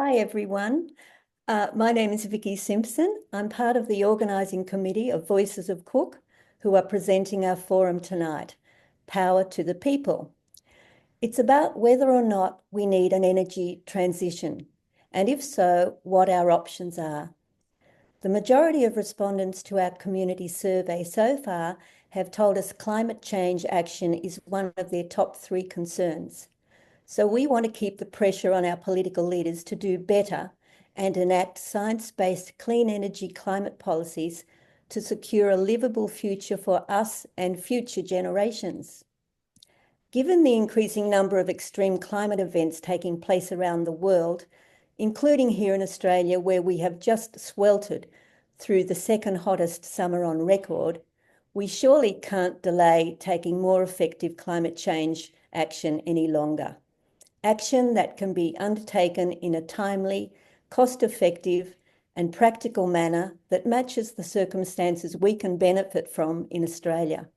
Hi, everyone. My name is Vicky Simpson. I'm part of the organising committee of Voices of Cook, who are presenting our forum tonight, Power to the People. It's about whether or not we need an energy transition, and if so, what our options are. The majority of respondents to our community survey so far have told us climate change action is one of their top 3 concerns. So we want to keep the pressure on our political leaders to do better and enact science-based clean energy climate policies to secure a livable future for us and future generations. Given the increasing number of extreme climate events taking place around the world, including here in Australia, where we have just sweltered through the second hottest summer on record, we surely can't delay taking more effective climate change action any longer. Action that can be undertaken in a timely, cost-effective and practical manner that matches the circumstances we can benefit from in Australia.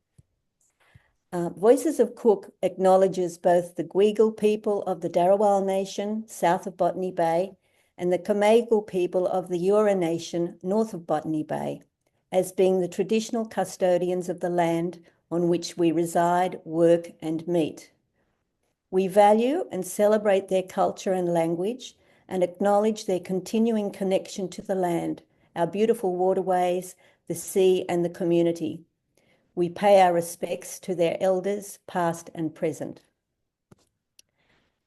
Voices of Cook acknowledges both the Gweagal people of the Darawal Nation, south of Botany Bay, and the Comaygal people of the Eora Nation, north of Botany Bay, as being the traditional custodians of the land on which we reside, work, and meet. We value and celebrate their culture and language and acknowledge their continuing connection to the land, our beautiful waterways, the sea, and the community. We pay our respects to their elders, past and present.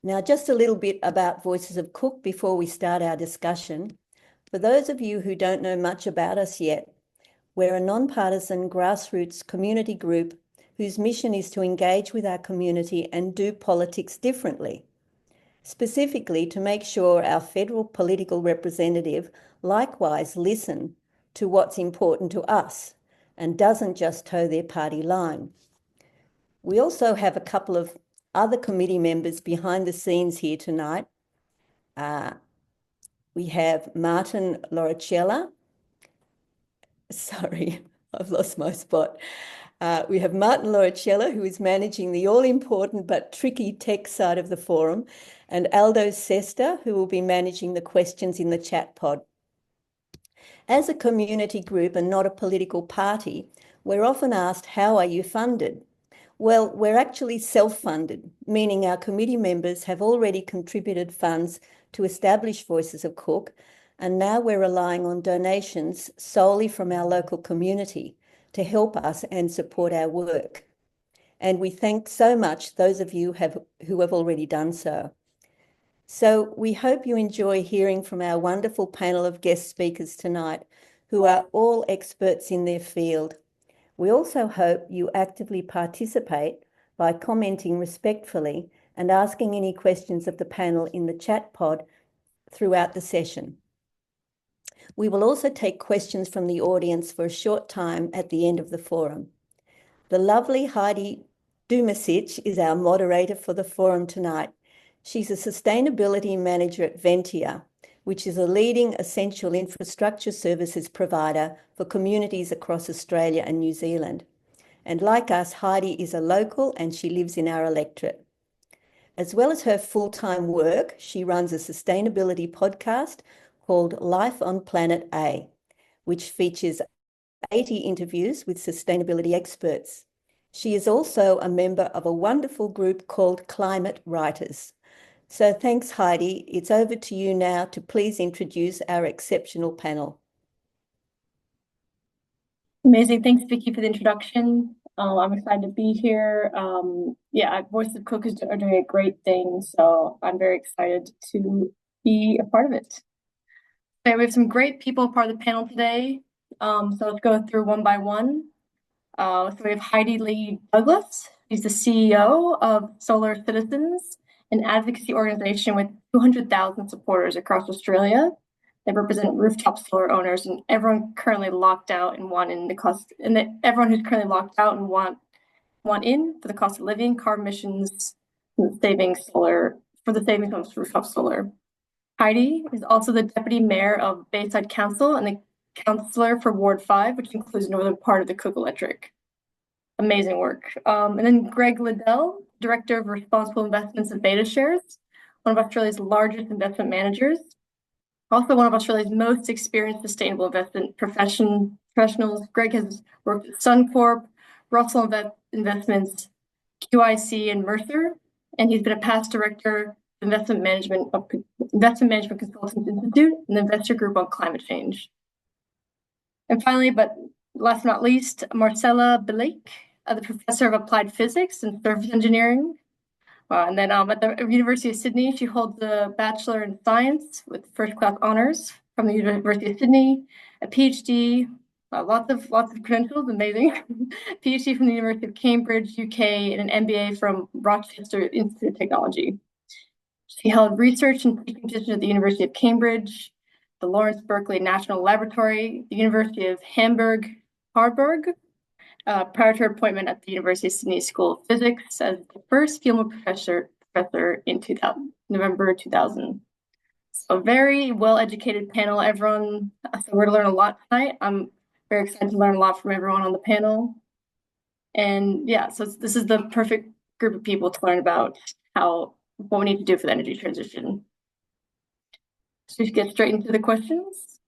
Now, just a little bit about Voices of Cook before we start our discussion. For those of you who don't know much about us yet, we're a non-partisan grassroots community group whose mission is to engage with our community and do politics differently, specifically to make sure our federal political representative likewise listen to what's important to us and doesn't just toe their party line. We also have a couple of other committee members behind the scenes here tonight. We have Martin Loricella. Sorry, I've lost my spot. We have Martin Loricella, who is managing the all-important but tricky tech side of the forum, and Aldo Sesta, who will be managing the questions in the chat pod. As a community group and not a political party, we're often asked, how are you funded? Well, we're actually self-funded, meaning our committee members have already contributed funds to establish Voices of Cook, and now we're relying on donations solely from our local community to help us and support our work. And we thank so much those of you who have already done so. So we hope you enjoy hearing from our wonderful panel of guest speakers tonight, who are all experts in their field. We also hope you actively participate by commenting respectfully and asking any questions of the panel in the chat pod throughout the session. We will also take questions from the audience for a short time at the end of the forum. The lovely Heidi Dumasic is our moderator for the forum tonight. She's a sustainability manager at Ventia, which is a leading essential infrastructure services provider for communities across Australia and New Zealand. And like us, Heidi is a local and she lives in our electorate. As well as her full-time work, she runs a sustainability podcast called Life on Planet A, which features 80 interviews with sustainability experts. She is also a member of a wonderful group called Climate Writers. So thanks, Heidi. It's over to you now to please introduce our exceptional panel. Amazing. Thanks, Vicky, for the introduction. I'm excited to be here. Voices of Cook are doing a great thing, so I'm very excited to be a part of it. Okay, we have some great people part of the panel today. So let's go through one by one. So we have Heidi Lee Douglas. She's the CEO of Solar Citizens, an advocacy organization with 200,000 supporters across Australia. They represent rooftop solar owners and everyone currently locked out and everyone who's currently locked out and want in for the cost of living, carbon emissions, savings from rooftop solar. Heidi is also the Deputy Mayor of Bayside Council and the Councillor for Ward 5, which includes the northern part of the Cook Electric. Amazing work. And then Greg Liddell, Director of Responsible Investments at BetaShares, one of Australia's largest investment managers. also one of Australia's most experienced sustainable investment professionals. Greg has worked at Suncorp, Russell Investments, QIC, and Mercer, and he's been a past director of Investment Management Consultants Institute and the Investor Group on Climate Change. And finally, but last but not least, Marcella Blake, the Professor of Applied Physics and Surface Engineering. And then at the University of Sydney, she holds a Bachelor in Science with first-class honors from the University of Sydney, a PhD, lots of credentials, amazing. PhD from the University of Cambridge, UK, and an MBA from Rochester Institute of Technology. She held research and teaching positions at the University of Cambridge, the Lawrence Berkeley National Laboratory, the University of Hamburg-Harburg, prior to her appointment at the University of Sydney School of Physics as the first female professor in November 2000. So a very well-educated panel, everyone. So we're going to learn a lot tonight. I'm very excited to learn a lot from everyone on the panel. And yeah, so this is the perfect group of people to learn about what we need to do for the energy transition. So we should get straight into the questions.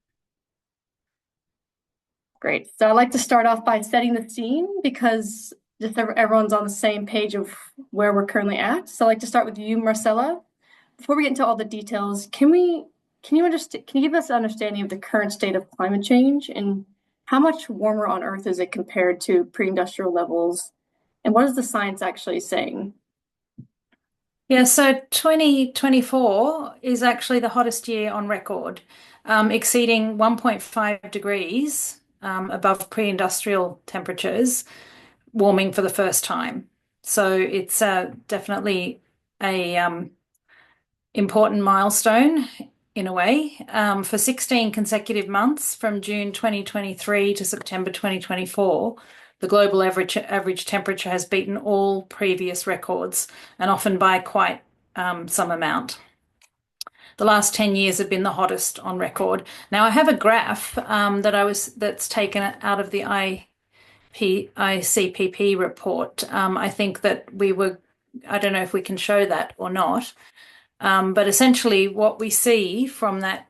Great. So I'd like to start off by setting the scene because just everyone's on the same page of where we're currently at. So I'd like to start with you, Marcella. Before we get into all the details, can you give us an understanding of the current state of climate change and how much warmer on Earth is it compared to pre-industrial levels? And what is the science actually saying? Yeah, so 2024 is actually the hottest year on record, exceeding 1.5 degrees above pre-industrial temperatures, warming for the first time. So it's definitely a important milestone in a way. For 16 consecutive months from June 2023 to September 2024, the global average temperature has beaten all previous records, and often by quite some amount. The last 10 years have been the hottest on record. Now I have a graph that's taken out of the ICPP report. I think that I don't know if we can show that or not, but essentially what we see from that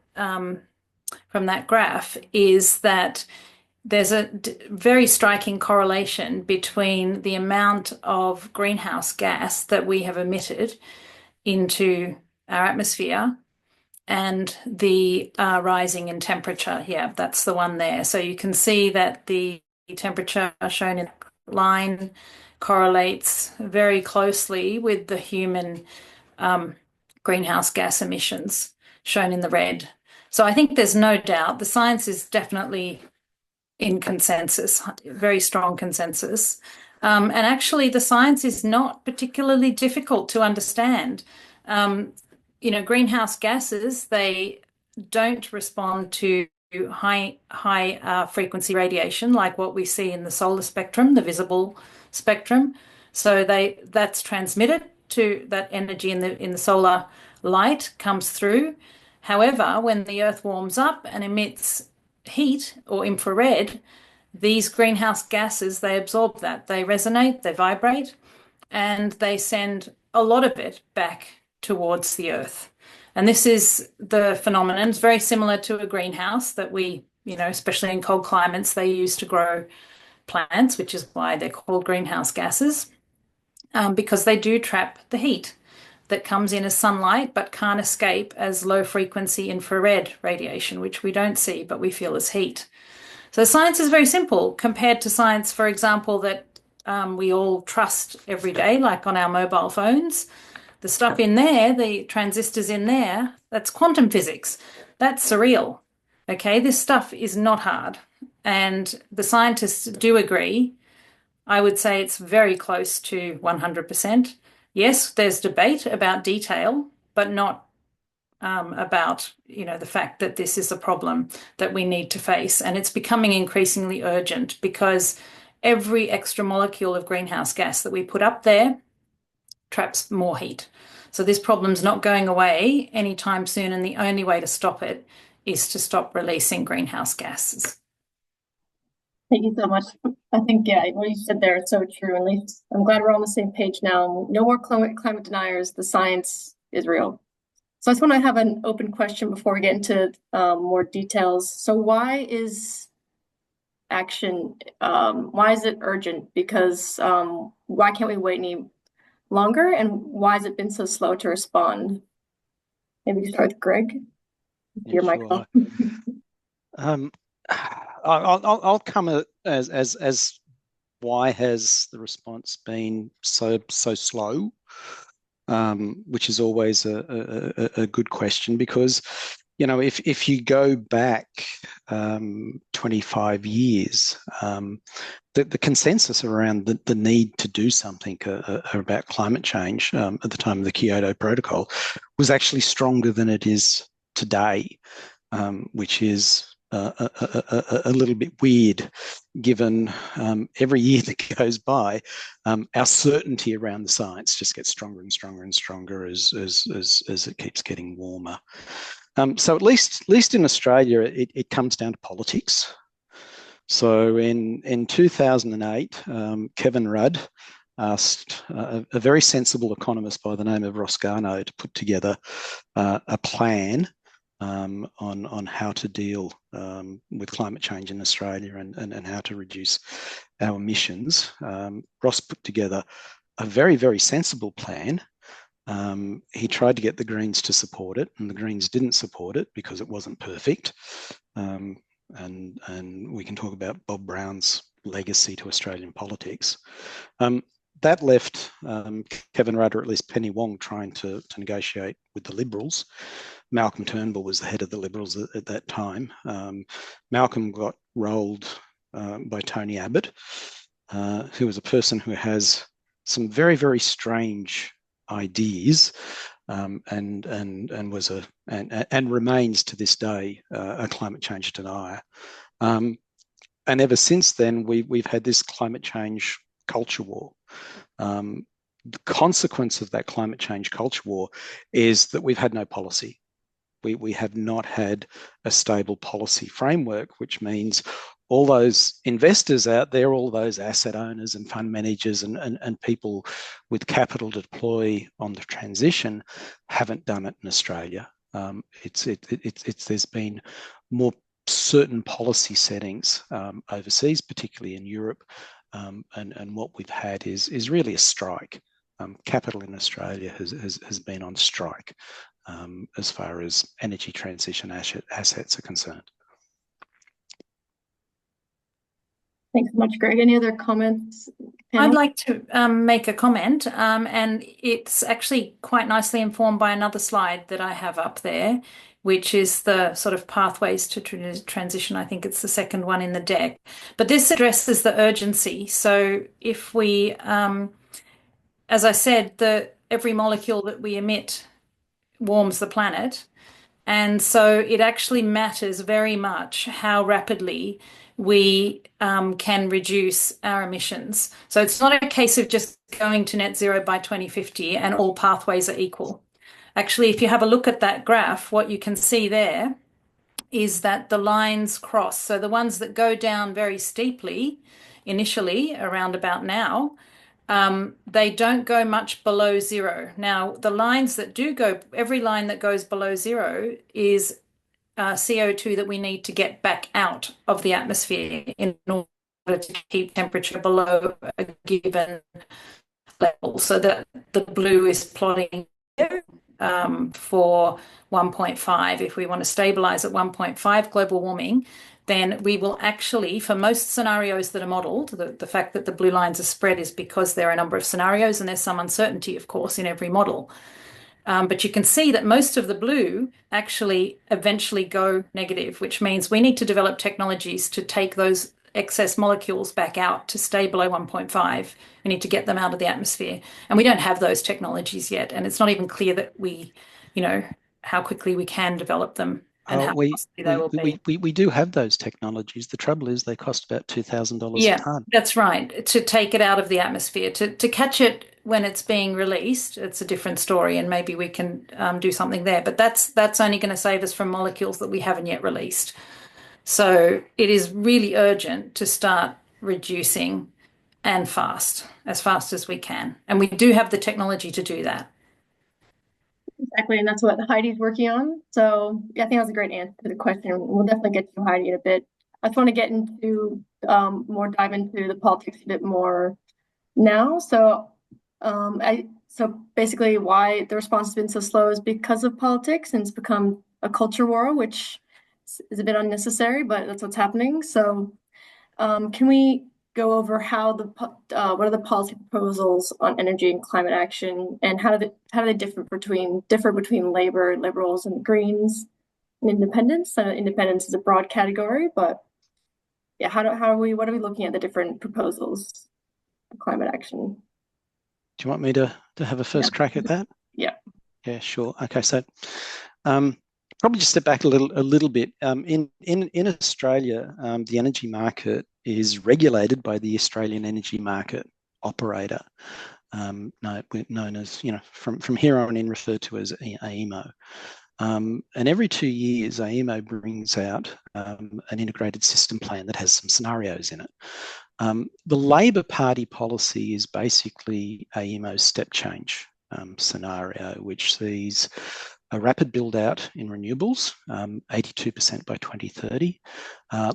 graph is that there's a very striking correlation between the amount of greenhouse gas that we have emitted into our atmosphere and the rising in temperature. Yeah, that's the one there. So you can see that the temperature shown in the line correlates very closely with the human greenhouse gas emissions shown in the red. So I think there's no doubt the science is definitely in consensus, very strong consensus. And actually the science is not particularly difficult to understand. Greenhouse gases, they don't respond to high frequency radiation like what we see in the solar spectrum, the visible spectrum. So that's transmitted to that energy in the solar light comes through. However, when the Earth warms up and emits heat or infrared, these greenhouse gases, they absorb that. They resonate, they vibrate, and they send a lot of it back towards the Earth. And this is the phenomenon. It's very similar to a greenhouse that we, especially in cold climates, they use to grow plants, which is why they're called greenhouse gases, because they do trap the heat that comes in as sunlight but can't escape as low frequency infrared radiation, which we don't see but we feel as heat. So science is very simple compared to science, for example, that we all trust every day, like on our mobile phones. The stuff in there, the transistors in there, that's quantum physics. That's surreal. Okay, this stuff is not hard. And the scientists do agree. I would say it's very close to 100%. Yes, there's debate about detail, but not about, the fact that this is a problem that we need to face. And it's becoming increasingly urgent because every extra molecule of greenhouse gas that we put up there traps more heat. So this problem's not going away anytime soon, and the only way to stop it is to stop releasing greenhouse gases. Thank you so much. I think, yeah, what you said there is so true. At least I'm glad we're on the same page now. No more climate deniers. The science is real. So I just want to have an open question before we get into more details. So why is action, why is it urgent? Because why can't we wait any longer? And why has it been so slow to respond? Maybe we start with Greg. Your mic Sure. on. I'll come as why has the response been so slow, which is always a good question, because if you go back 25 years, the consensus around the need to do something about climate change at the time of the Kyoto Protocol was actually stronger than it is today, which is a little bit weird, given every year that goes by, our certainty around the science just gets stronger and stronger and stronger as it keeps getting warmer. So at least in Australia, it comes down to politics. So in 2008, Kevin Rudd asked a very sensible economist by the name of Ross Garnaut to put together a plan on how to deal with climate change in Australia and how to reduce our emissions. Ross put together a very, very sensible plan. He tried to get the Greens to support it, and the Greens didn't support it because it wasn't perfect. And we can talk about Bob Brown's legacy to Australian politics. That left Kevin Rudd, or at least Penny Wong, trying to negotiate with the Liberals. Malcolm Turnbull was the head of the Liberals at that time. Malcolm got rolled by Tony Abbott, who was a person who has some very, very strange ideas, and was and remains to this day a climate change denier. And ever since then, we've had this climate change culture war. The consequence of that climate change culture war is that we've had no policy. We have not had a stable policy framework, which means all those investors out there, all those asset owners and fund managers and people with capital to deploy on the transition haven't done it in Australia. There's been more certain policy settings overseas, particularly in Europe, and what we've had is really a strike. Capital in Australia has been on strike as far as energy transition assets are concerned. Thanks so much, Greg. Any other comments? Panel? I'd like to make a comment, and it's actually quite nicely informed by another slide that I have up there, which is the sort of pathways to transition. I think it's the second one in the deck. But this addresses the urgency. So if we, as I said, every molecule that we emit warms the planet. And so it actually matters very much how rapidly we can reduce our emissions. So it's not a case of just going to net zero by 2050 and all pathways are equal. Actually, if you have a look at that graph, what you can see there is that the lines cross. So the ones that go down very steeply initially, around about now, they don't go much below zero. Now, the lines that do go, every line that goes below zero is CO2 that we need to get back out of the atmosphere in order to keep temperature below a given level. So that the blue is plotting for 1.5. If we want to stabilize at 1.5 global warming, then we will actually, for most scenarios that are modeled, the fact that the blue lines are spread is because there are a number of scenarios and there's some uncertainty, of course, in every model. But you can see that most of the blue actually eventually go negative, which means we need to develop technologies to take those excess molecules back out to stay below 1.5. We need to get them out of the atmosphere. And we don't have those technologies yet. And it's not even clear that we, how quickly we can develop them and how costly they will be. We do have those technologies. The trouble is they cost about $2,000 a ton. That's right. To take it out of the atmosphere, to catch it when it's being released, it's a different story, and maybe we can do something there. But that's only going to save us from molecules that we haven't yet released. So it is really urgent to start reducing and as fast as we can. And we do have the technology to do that. Exactly, and that's what Heidi's working on. So yeah, I think that's a great answer to the question. We'll definitely get to Heidi in a bit. I just want to get into dive into the politics a bit more now. So basically why the response has been so slow is because of politics, and it's become a culture war, which is a bit unnecessary, but that's what's happening. So can we go over how what are the policy proposals on energy and climate action, and how do they differ between Labor, Liberals, and Greens and Independents? Independence is a broad category, but yeah, what are we looking at the different proposals for climate action? Do you want me to have a first crack at that? Yeah. Yeah, sure. Okay, so probably just step back a little bit. In Australia, the energy market is regulated by the Australian Energy Market Operator, known as, from here on in referred to as AEMO. And every 2 years, AEMO brings out an integrated system plan that has some scenarios in it. The Labor Party policy is basically AEMO's step change scenario, which sees a rapid build out in renewables, 82% by 2030.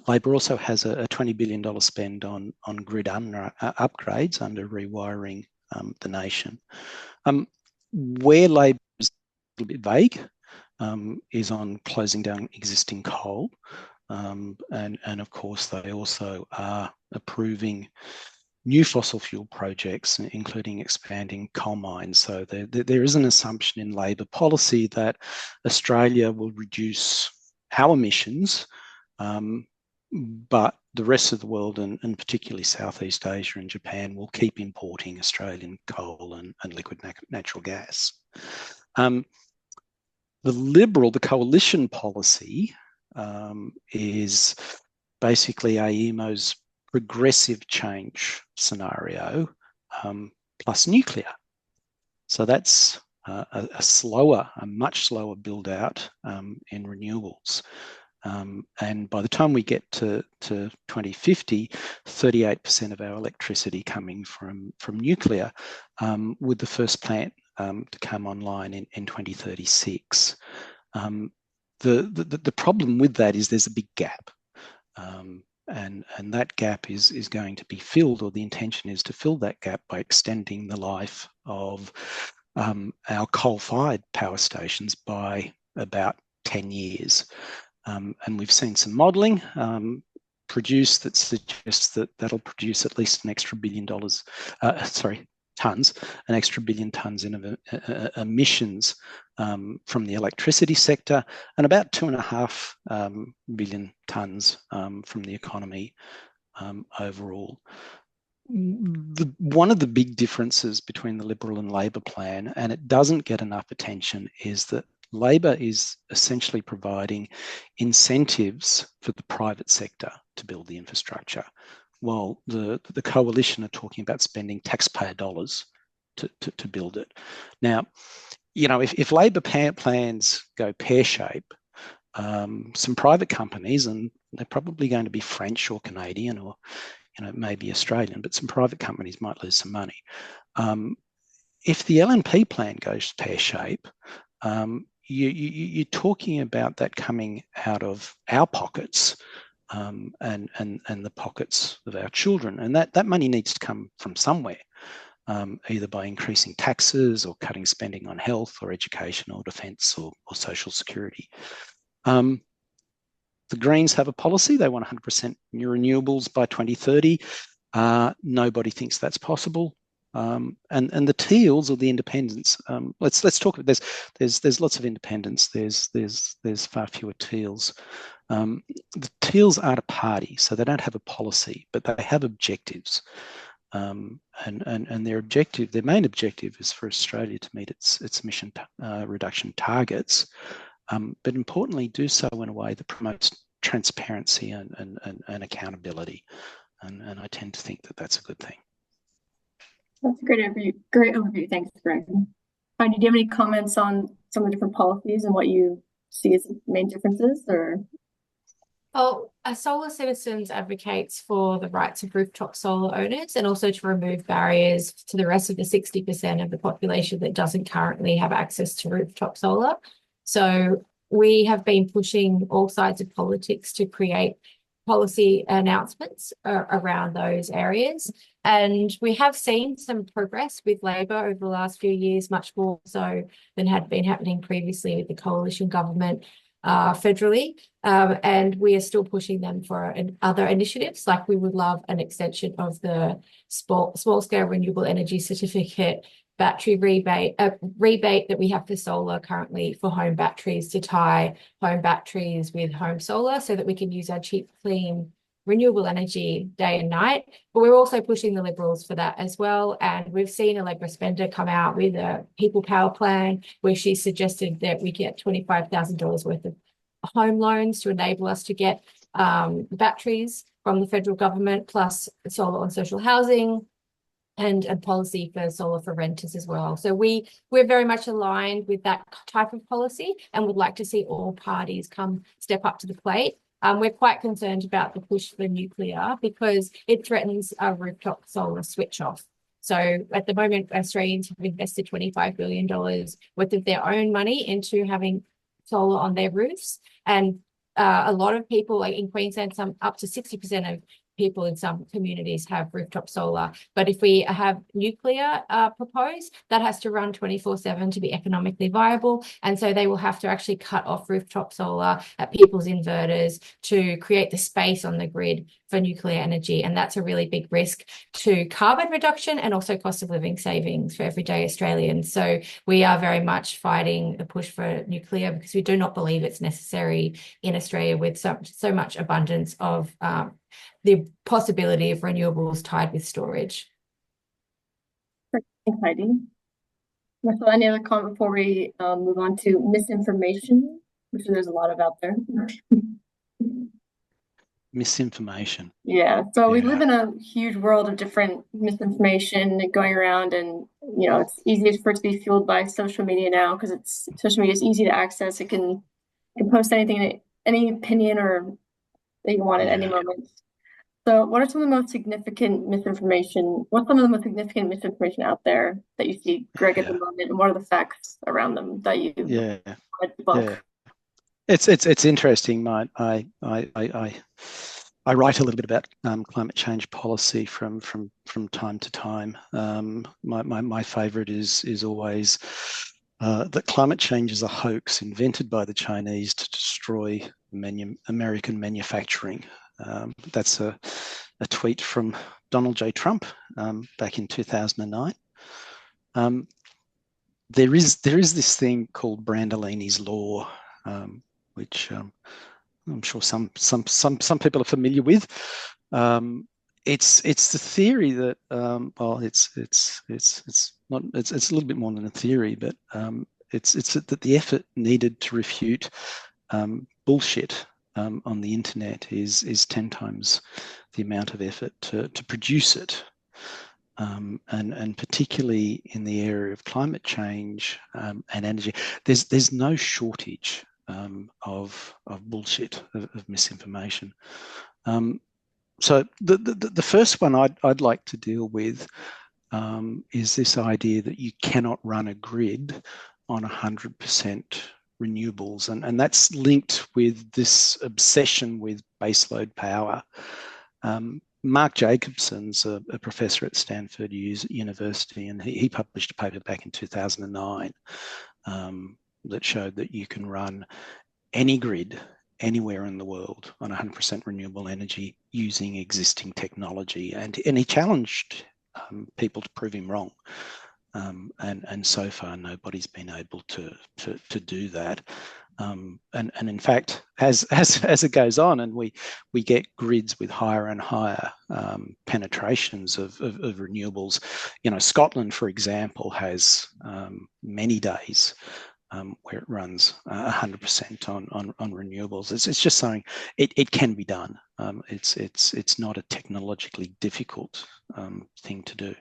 Labor also has a $20 billion spend on grid upgrades under rewiring the nation. Where Labor is a little bit vague is on closing down existing coal. And of course, they also are approving new fossil fuel projects, including expanding coal mines. So there is an assumption in Labor policy that Australia will reduce our emissions, but the rest of the world, and particularly Southeast Asia and Japan, will keep importing Australian coal and liquid natural gas. The coalition policy is basically AEMO's progressive change scenario plus nuclear. So that's a much slower build out in renewables. And by the time we get to 2050, 38% of our electricity coming from nuclear, with the first plant to come online in 2036. The problem with that is there's a big gap. And that gap is going to be filled, or the intention is to fill that gap by extending the life of our coal-fired power stations by about 10 years. And we've seen some modelling produced that suggests that that'll produce at least an extra $1 billion, an extra 1 billion tonnes in emissions from the electricity sector, and about 2.5 billion tonnes from the economy overall. One of the big differences between the Liberal and Labor plan, and it doesn't get enough attention, is that Labor is essentially providing incentives for the private sector to build the infrastructure, while the coalition are talking about spending taxpayer dollars to build it. Now, if Labor plans go pear-shaped, some private companies, and they're probably going to be French or Canadian or maybe Australian, but some private companies might lose some money. If the LNP plan goes pear-shaped, you're talking about that coming out of our pockets and the pockets of our children, and that money needs to come from somewhere, either by increasing taxes or cutting spending on health or education or defence or social security. The Greens have a policy. They want 100% new renewables by 2030. Nobody thinks that's possible. And the Teals or the Independents. Let's talk about there's lots of independents. There's far fewer Teals. The Teals aren't a party, so they don't have a policy, but they have objectives. And their main objective is for Australia to meet its emission reduction targets, but importantly do so in a way that promotes transparency and accountability. And I tend to think that that's a good thing. That's a great overview. Thanks, Greg. Heidi, do you have any comments on some of the different policies and what you see as main differences? Or Oh, Solar Citizens advocates for the rights of rooftop solar owners and also to remove barriers to the rest of the 60% of the population that doesn't currently have access to rooftop solar. So we have been pushing all sides of politics to create policy announcements around those areas. And we have seen some progress with Labor over the last few years, much more so than had been happening previously with the coalition government federally. And we are still pushing them for other initiatives. Like we would love an extension of the small scale renewable energy certificate battery rebate that we have for solar currently for home batteries, to tie home batteries with home solar so that we can use our cheap, clean, renewable energy day and night. But we're also pushing the Liberals for that as well. And we've seen Allegra Spender come out with a People Power plan where she suggested that we get $25,000 worth of home loans to enable us to get batteries from the federal government, plus solar on social housing, and a policy for solar for renters as well. So we're very much aligned with that type of policy and would like to see all parties step up to the plate. We're quite concerned about the push for nuclear because it threatens a rooftop solar switch off. So at the moment, Australians have invested $25 billion worth of their own money into having solar on their roofs. And a lot of people, like in Queensland, up to 60% of people in some communities have rooftop solar. But if we have nuclear proposed, that has to run 24/7 to be economically viable. And so they will have to actually cut off rooftop solar at people's inverters to create the space on the grid for nuclear energy. And that's a really big risk to carbon reduction and also cost of living savings for everyday Australians. So we are very much fighting the push for nuclear because we do not believe it's necessary in Australia with so much abundance of the possibility of renewables tied with storage. Thanks, Heidi. Russell, any other comment before we move on to misinformation? I'm sure there's a lot of out there. Misinformation. Yeah, so we live in a huge world of different misinformation going around, and it's easy for it to be fueled by social media now because social media is easy to access. You can post anything, any opinion or that you want at any moment. So what are some of the most significant misinformation? What's some of the most significant misinformation out there that you see, Greg, at the moment, and what are the facts around them that you want to debunk? It's interesting. I write a little bit about climate change policy from time to time. My favourite is always that climate change is a hoax invented by the Chinese to destroy American manufacturing. That's a tweet from Donald J. Trump back in 2009. There is this thing called Brandolini's Law, which I'm sure some people are familiar with. It's the theory that it's a little bit more than a theory, but it's that the effort needed to refute bullshit on the internet is 10 times the amount of effort to produce it. And particularly in the area of climate change and energy, there's no shortage of bullshit, of misinformation. So the first one I'd like to deal with is this idea that you cannot run a grid on 100% renewables, and that's linked with this obsession with baseload power. Mark Jacobson's a professor at Stanford University, and he published a paper back in 2009 that showed that you can run any grid anywhere in the world on 100% renewable energy using existing technology, and he challenged people to prove him wrong. And so far nobody's been able to do that. And in fact, as it goes on, and we get grids with higher and higher penetrations of renewables. Scotland, for example, has many days where it runs 100% on renewables. It's just saying it can be done. It's not a technologically difficult thing to do.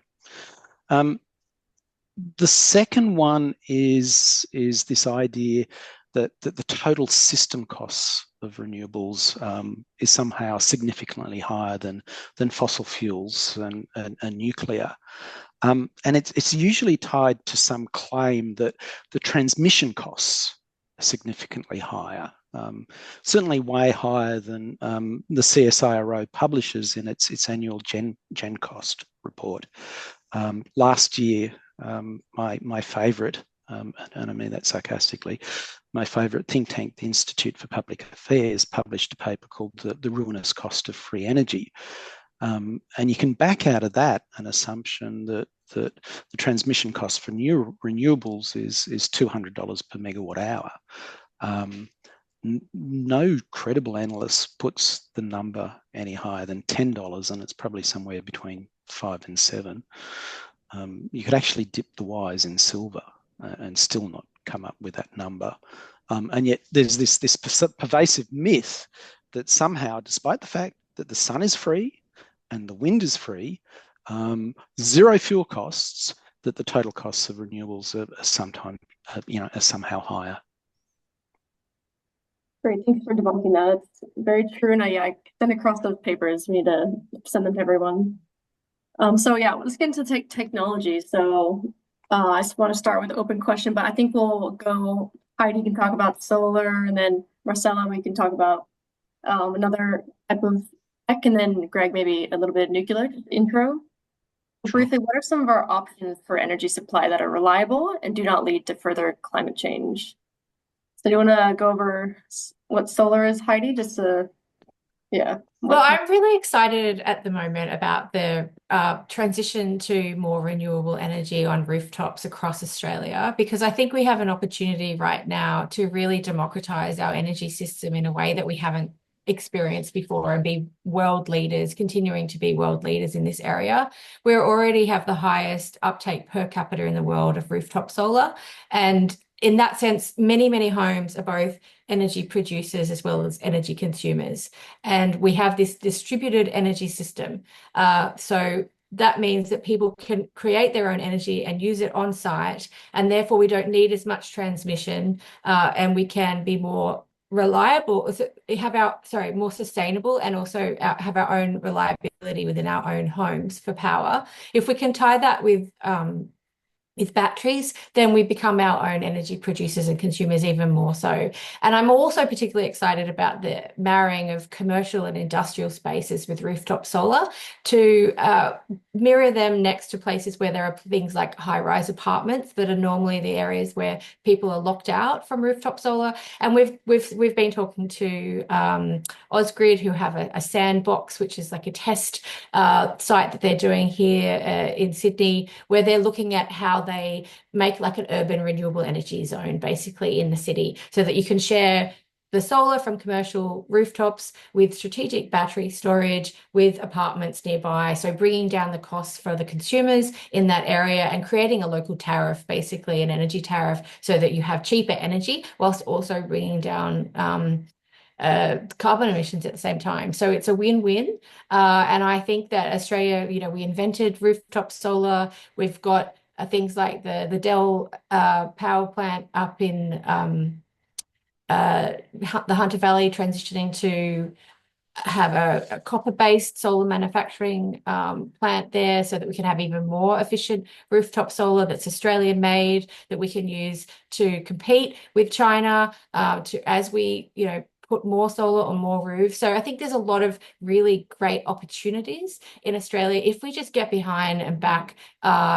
The second one is this idea that the total system costs of renewables is somehow significantly higher than fossil fuels and nuclear. And it's usually tied to some claim that the transmission costs are significantly higher, certainly way higher than the CSIRO publishes in its annual Gen Cost report. Last year, my favourite, and I mean that sarcastically, my favourite think tank, the Institute for Public Affairs, published a paper called The Ruinous Cost of Free Energy. And you can back out of that an assumption that the transmission cost for new renewables is $200 per megawatt hour. No credible analyst puts the number any higher than $10, and it's probably somewhere between 5 and 7. You could actually dip the Y's in silver and still not come up with that number. And yet there's this pervasive myth that somehow, despite the fact that the sun is free and the wind is free, zero fuel costs, that the total costs of renewables are somehow higher. Great, thanks for debunking that. It's very true, and I sent across those papers. We need to send them to everyone. So yeah, let's get into technology. So I just want to start with an open question, but I think we'll go, Heidi can talk about solar, and then Marcella, we can talk about another type of tech, and then Greg, maybe a little bit of nuclear intro. Briefly, what are some of our options for energy supply that are reliable and do not lead to further climate change? So do you want to go over what solar is, Heidi? Just yeah. Well, I'm really excited at the moment about the transition to more renewable energy on rooftops across Australia, because I think we have an opportunity right now to really democratize our energy system in a way that we haven't experienced before and be world leaders, continuing to be world leaders in this area. We already have the highest uptake per capita in the world of rooftop solar. And in that sense, many homes are both energy producers as well as energy consumers. And we have this distributed energy system. So that means that people can create their own energy and use it on site. And therefore, we don't need as much transmission, and we can be more reliable, more sustainable, and also have our own reliability within our own homes for power. If we can tie that with batteries, then we become our own energy producers and consumers even more so. And I'm also particularly excited about the marrying of commercial and industrial spaces with rooftop solar to mirror them next to places where there are things like high-rise apartments that are normally the areas where people are locked out from rooftop solar. And we've been talking to Ausgrid, who have a sandbox, which is like a test site that they're doing here in Sydney, where they're looking at how they make like an urban renewable energy zone basically in the city, so that you can share the solar from commercial rooftops with strategic battery storage with apartments nearby. So bringing down the costs for the consumers in that area and creating a local tariff, basically an energy tariff, so that you have cheaper energy whilst also bringing down carbon emissions at the same time. So it's a win-win. And I think that Australia, we invented rooftop solar. We've got things like the Dell power plant up in the Hunter Valley, transitioning to have a copper-based solar manufacturing plant there, so that we can have even more efficient rooftop solar that's Australian-made, that we can use to compete with China as we put more solar on more roofs. So I think there's a lot of really great opportunities in Australia if we just get behind and back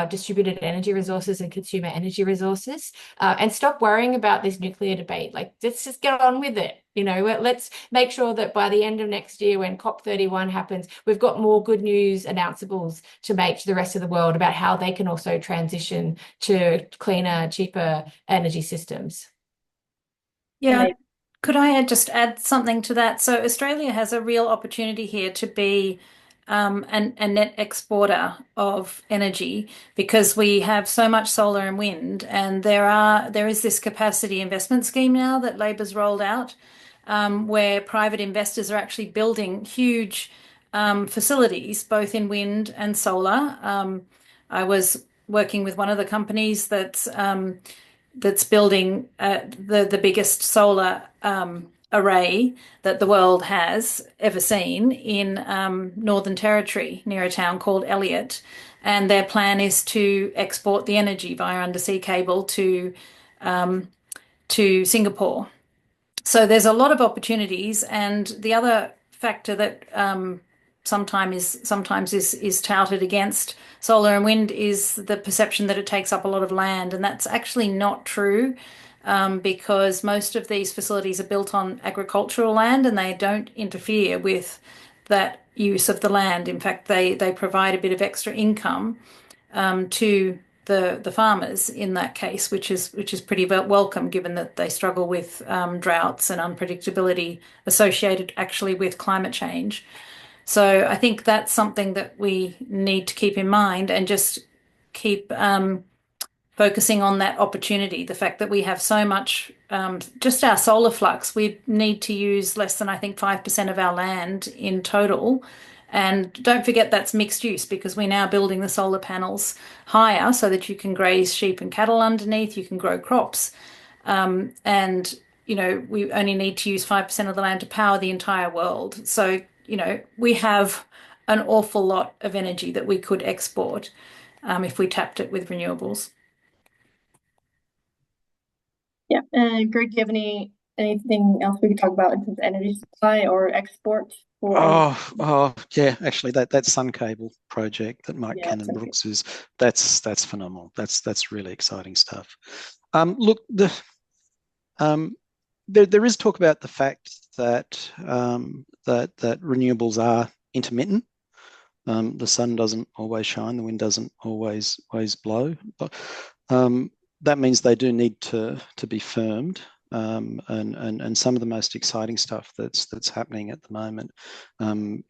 distributed energy resources and consumer energy resources, and stop worrying about this nuclear debate. Like, let's just get on with it. Let's make sure that by the end of next year, when COP31 happens, we've got more good news announceables to make to the rest of the world about how they can also transition to cleaner, cheaper energy systems. Yeah. Could I just add something to that? So Australia has a real opportunity here to be a net exporter of energy, because we have so much solar and wind, and there is this capacity investment scheme now that Labor's rolled out, where private investors are actually building huge facilities, both in wind and solar. I was working with one of the companies that's building the biggest solar array that the world has ever seen in Northern Territory near a town called Elliot. And their plan is to export the energy via undersea cable to Singapore. So there's a lot of opportunities. And the other factor that sometimes is touted against solar and wind is the perception that it takes up a lot of land, and that's actually not true. Because most of these facilities are built on agricultural land and they don't interfere with that use of the land. In fact, they provide a bit of extra income to the farmers in that case, which is pretty welcome, given that they struggle with droughts and unpredictability associated actually with climate change. So I think that's something that we need to keep in mind and just keep focusing on that opportunity, the fact that we have so much, just our solar flux, we need to use less than, I think, 5% of our land in total. And don't forget that's mixed use, because we're now building the solar panels higher so that you can graze sheep and cattle underneath, you can grow crops. And, we only need to use 5% of the land to power the entire world. So, we have an awful lot of energy that we could export if we tapped it with renewables. Yeah, and Greg, do you have anything else we could talk about in terms of energy supply or export? Yeah, actually that Sun Cable project that Mike Cannon-Brookes is, that's phenomenal. That's really exciting stuff. Look, there is talk about the fact that that renewables are intermittent. The sun doesn't always shine, the wind doesn't always blow. But that means they do need to be firmed. And some of the most exciting stuff that's happening at the moment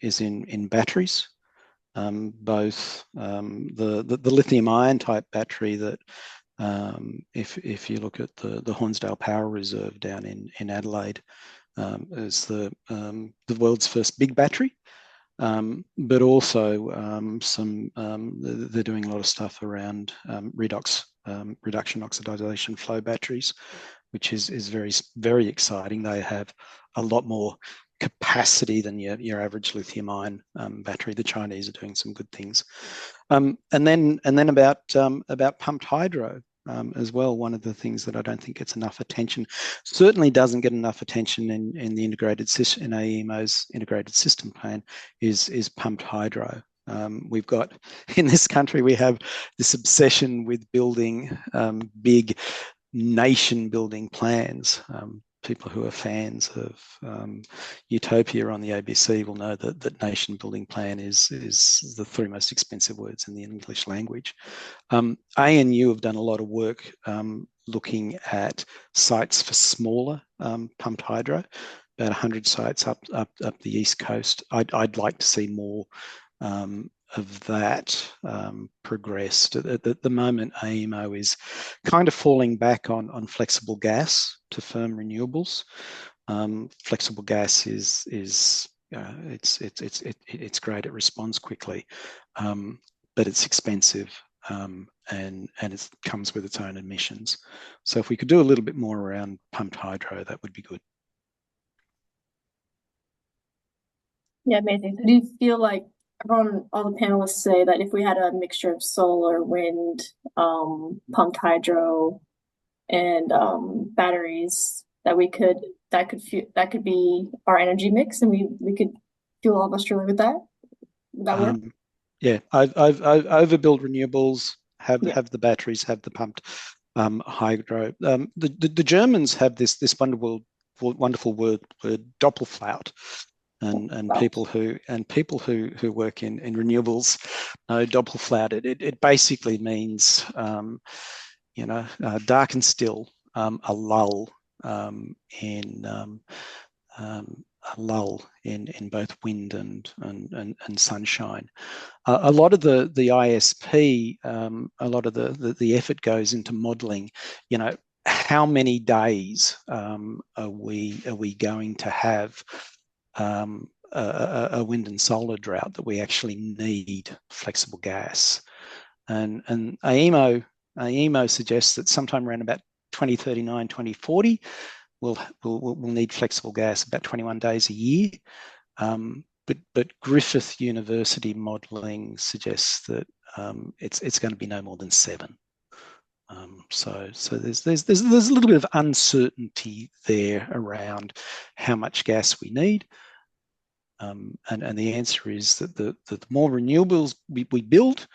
is in batteries. Both the lithium ion type battery that if you look at the Hornsdale Power Reserve down in Adelaide, is the world's first big battery. But also they're doing a lot of stuff around reduction oxidization flow batteries, which is very, very exciting. They have a lot more capacity than your average lithium ion battery. The Chinese are doing some good things. And then about pumped hydro. As well, one of the things that I don't think gets enough attention, certainly doesn't get enough attention in the integrated system, in AEMO's integrated system plan, is pumped hydro. We've got, in this country, we have this obsession with building big nation-building plans. People who are fans of Utopia on the ABC will know that nation-building plan is the three most expensive words in the English language. ANU have done a lot of work looking at sites for smaller pumped hydro, about 100 sites up the East Coast. I'd like to see more of that progressed. At the moment, AEMO is kind of falling back on flexible gas to firm renewables. Flexible gas is it's great. It responds quickly, but it's expensive, and it comes with its own emissions. So if we could do a little bit more around pumped hydro, that would be good. Yeah, amazing. So do you feel like all the panelists say that if we had a mixture of solar, wind, pumped hydro, and batteries, that could be our energy mix, and we could fuel all of Australia with that? Would that work? Yeah, I've overbuilt renewables. Have the batteries, have the pumped hydro. The Germans have this wonderful word Doppelflaut. And people who work in renewables know Doppelflaut. It basically means dark and still, a lull in both wind and sunshine. A lot of the ISP, a lot of the effort goes into modelling. How many days are we going to have a wind and solar drought that we actually need flexible gas? And AEMO suggests that sometime around about 2039, 2040, we'll need flexible gas about 21 days a year. But Griffith University modelling suggests that it's going to be no more than 7. So there's a little bit of uncertainty there around how much gas we need. And the answer is that the more renewables we build,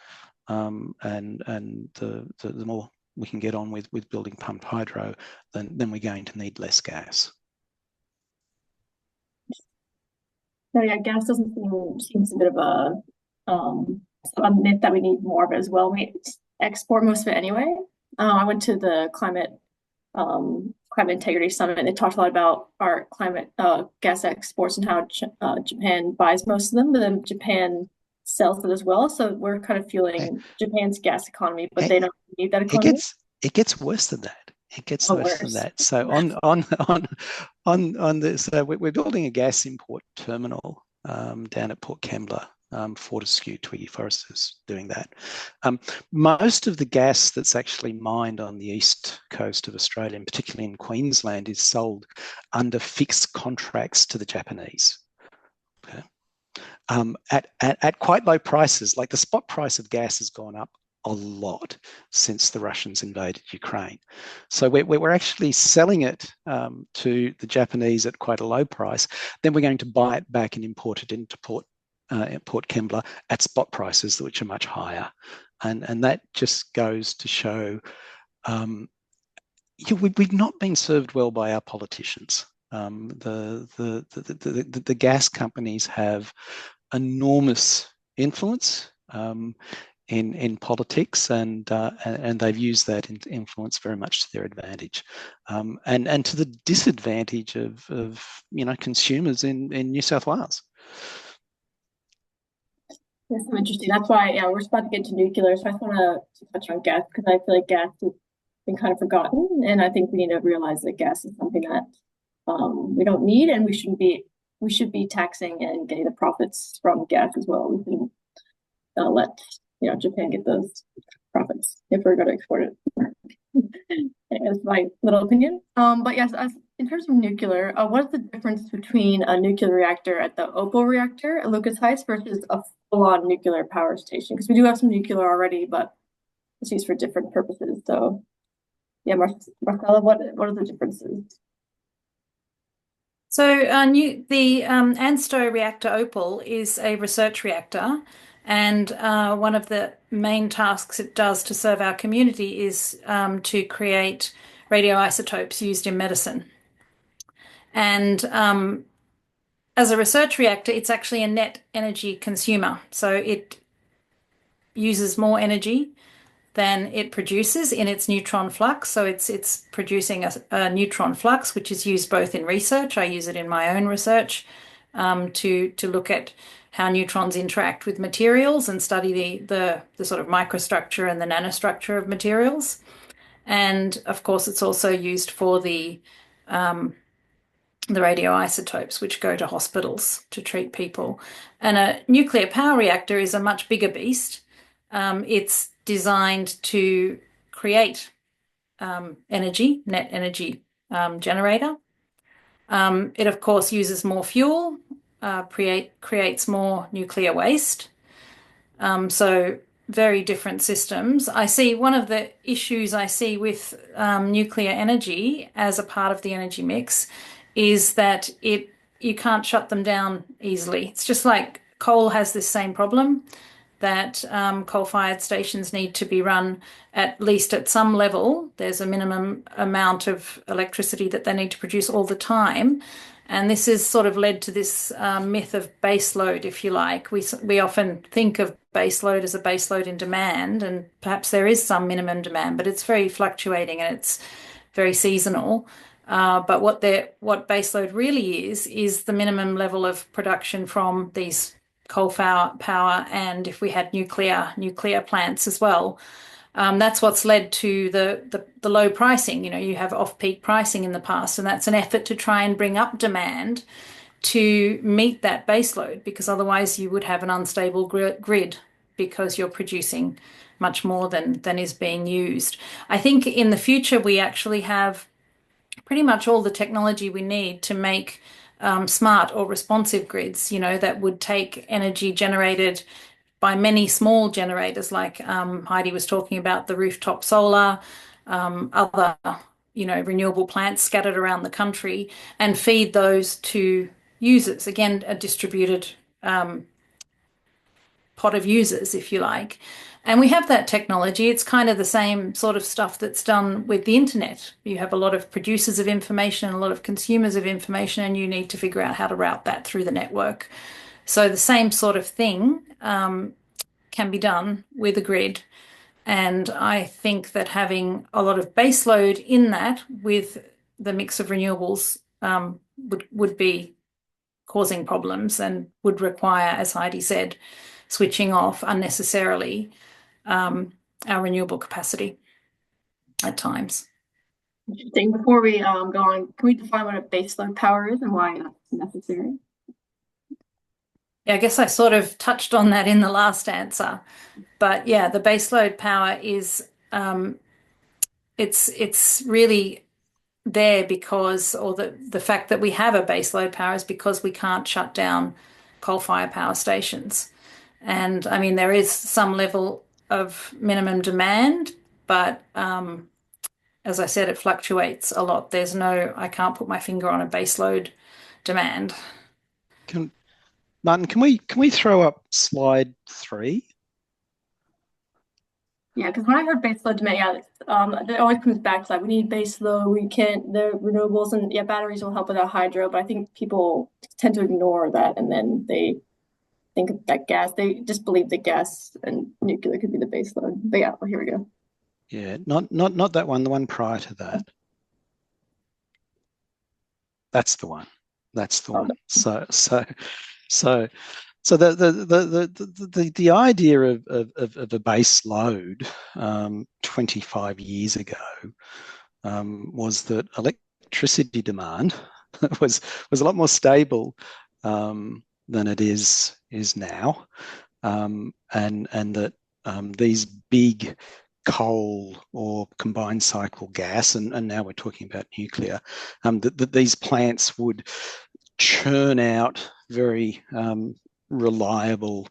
and the more we can get on with building pumped hydro, then we're going to need less gas. So yeah, gas doesn't seems a bit of a myth that we need more of it as well. We export most of it anyway. I went to the climate integrity summit, and they talked a lot about our climate gas exports and how Japan buys most of them, but then Japan sells it as well. So we're kind of fueling Japan's gas economy, but they don't need that economy. It gets worse than that. It gets worse than that. So on this, we're building a gas import terminal down at Port Kembla. Fortescue Twiggy Forrest is doing that. Most of the gas that's actually mined on the east coast of Australia, and particularly in Queensland, is sold under fixed contracts to the Japanese. Okay. At quite low prices. Like the spot price of gas has gone up a lot since the Russians invaded Ukraine. So we're actually selling it to the Japanese at quite a low price. Then we're going to buy it back and import it into Port Kembla at spot prices, which are much higher. And that just goes to show we've not been served well by our politicians. The gas companies have enormous influence in politics, and they've used that influence very much to their advantage, and to the disadvantage of consumers in New South Wales. That's so interesting. That's why, yeah, we're about to get to nuclear, so I just want to touch on gas, because I feel like gas has been kind of forgotten, and I think we need to realize that gas is something that we don't need, and we should be taxing and getting the profits from gas as well. We can let Japan get those profits if we're going to export it. That's my little opinion. But yes, in terms of nuclear, what is the difference between a nuclear reactor at the Opal reactor at Lucas Heights versus a full-on nuclear power station? Because we do have some nuclear already, but it's used for different purposes. So, yeah, Marcella, what are the differences? So the ANSTO reactor Opal is a research reactor, and one of the main tasks it does to serve our community is to create radioisotopes used in medicine. And as a research reactor, it's actually a net energy consumer. So it uses more energy than it produces in its neutron flux. So it's producing a neutron flux, which is used both in research. I use it in my own research to look at how neutrons interact with materials and study the sort of microstructure and the nanostructure of materials. And of course, it's also used for the radioisotopes, which go to hospitals to treat people. And a nuclear power reactor is a much bigger beast. It's designed to create energy, net energy generator. It, of course, uses more fuel, creates more nuclear waste. So very different systems. I see one of the issues I see with nuclear energy as a part of the energy mix is that you can't shut them down easily. It's just like coal has this same problem, that coal-fired stations need to be run at least at some level. There's a minimum amount of electricity that they need to produce all the time. And this has sort of led to this myth of baseload, if you like. We often think of baseload as a baseload in demand, and perhaps there is some minimum demand, but it's very fluctuating and it's very seasonal. But what baseload really is the minimum level of production from these coal power, and if we had nuclear plants as well. That's what's led to the low pricing. You have off-peak pricing in the past, and that's an effort to try and bring up demand to meet that baseload, because otherwise you would have an unstable grid because you're producing much more than is being used. I think in the future we actually have pretty much all the technology we need to make smart or responsive grids, that would take energy generated by many small generators, like Heidi was talking about the rooftop solar, other, renewable plants scattered around the country, and feed those to users. Again, a distributed pot of users, if you like. And we have that technology. It's kind of the same sort of stuff that's done with the internet. You have a lot of producers of information and a lot of consumers of information, and you need to figure out how to route that through the network. So the same sort of thing can be done with a grid. And I think that having a lot of base load in that with the mix of renewables would be causing problems and would require, as Heidi said, switching off unnecessarily our renewable capacity at times. Interesting. Before we go on, can we define what a baseload power is and why it's necessary? Yeah, I guess I sort of touched on that in the last answer, but yeah, the baseload power is it's really there because, or the fact that we have a baseload power is because we can't shut down coal-fired power stations. And I mean, there is some level of minimum demand, but as I said, it fluctuates a lot. I can't put my finger on a baseload demand. Martin, can we throw up slide 3? Yeah, because when I heard baseload demand, that always comes back to like, we need baseload, the renewables, and yeah, batteries will help without hydro, but I think people tend to ignore that, and then they think that they just believe that gas and nuclear could be the baseload. But yeah, well, here we go. Yeah, not that one, the one prior to that. That's the one. That's the one. So the idea of a base load 25 years ago was that electricity demand was a lot more stable than it is now, and that these big coal or combined cycle gas, and now we're talking about nuclear, that these plants would churn out very reliable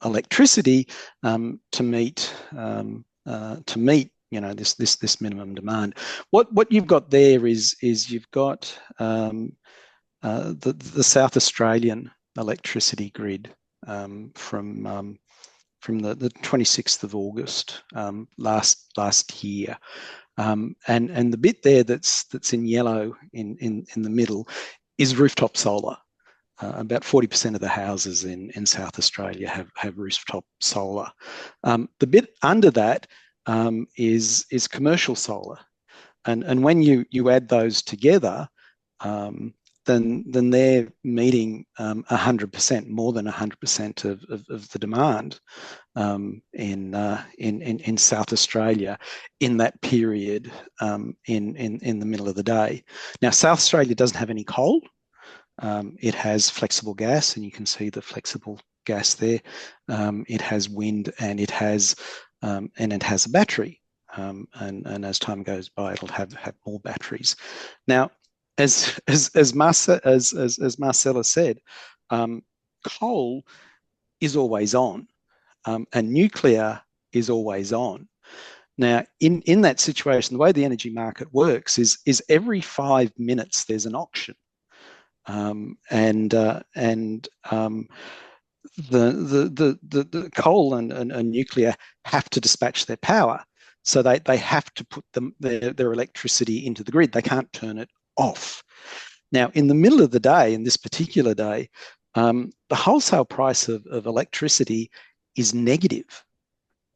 electricity to meet this minimum demand. What you've got there is you've got the South Australian electricity grid from the 26th of August last year, and the bit there that's in yellow in the middle is rooftop solar. About 40% of the houses in South Australia have rooftop solar. The bit under that is commercial solar, and when you add those together, then they're meeting 100%, more than 100% of the demand in South Australia in that period in the middle of the day. Now, South Australia doesn't have any coal. It has flexible gas, and you can see the flexible gas there. It has wind, and it has a battery. And as time goes by, it'll have more batteries. Now, as Marcella said, coal is always on, and nuclear is always on. Now, in that situation, the way the energy market works is every 5 minutes there's an auction. The coal and nuclear have to dispatch their power, so they have to put their electricity into the grid. They can't turn it off. Now, in the middle of the day, in this particular day, the wholesale price of electricity is negative.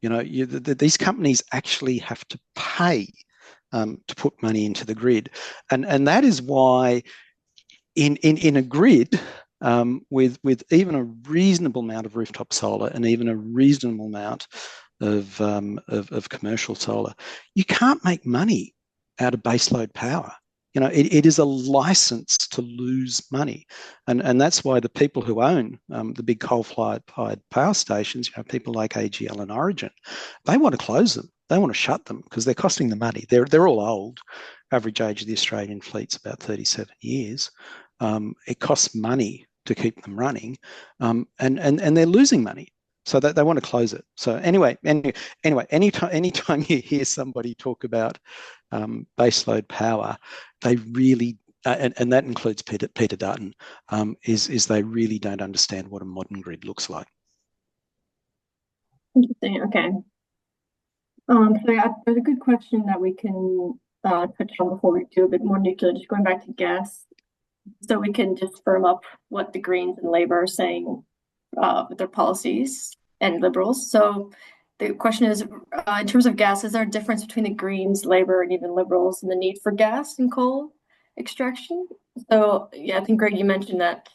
These companies actually have to pay to put money into the grid, and that is why in a grid with even a reasonable amount of rooftop solar and even a reasonable amount of commercial solar, you can't make money out of baseload power. It is a license to lose money, and that's why the people who own the big coal-fired power stations, people like AGL and Origin, they want to close them. They want to shut them because they're costing them money. They're all old, average age of the Australian fleet's about 37 years. It costs money to keep them running, and they're losing money. So they want to close it. So anyway, anytime you hear somebody talk about baseload power, they really and that includes Peter Dutton, is they really don't understand what a modern grid looks like. Interesting. Okay. So yeah, there's a good question that we can touch on before we do a bit more nuclear. Just going back to gas, so we can just firm up what the Greens and Labour are saying with their policies, and Liberals. So the question is, in terms of gas, is there a difference between the Greens, Labour, and even Liberals in the need for gas and coal extraction? So yeah, I think Greg, you mentioned that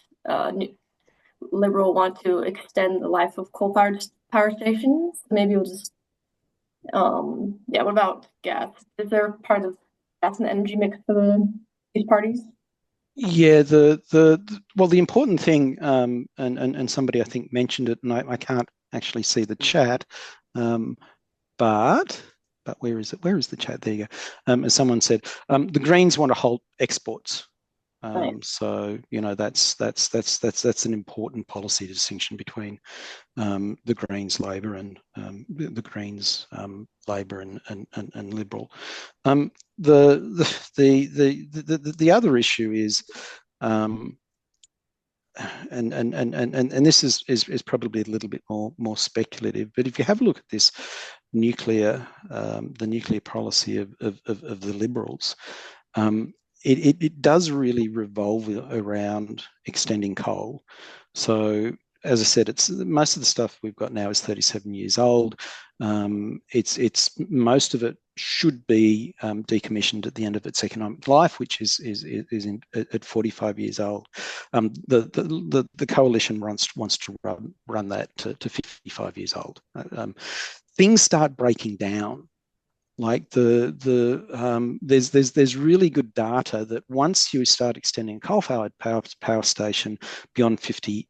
Liberal want to extend the life of coal-powered power stations. Maybe we'll just yeah, what about gas? Is there part of gas and energy mix for these parties? Yeah, well, the important thing, and somebody I think mentioned it, and I can't actually see the chat, but where is it? Where is the chat? There you go. As someone said, the Greens want to halt exports. Right. So that's an important policy distinction between the Greens, Labor, and the Greens, Labor, and Liberal. The other issue is, and this is probably a little bit more speculative, but if you have a look at this nuclear, the nuclear policy of the Liberals. It does really revolve around extending coal. So as I said, it's most of the stuff we've got now is 37 years old. It's most of it should be decommissioned at the end of its economic life, which is at 45 years old. The coalition wants to run that to 55 years old. Things start breaking down. Like there's really good data that once you start extending coal-fired power station beyond 50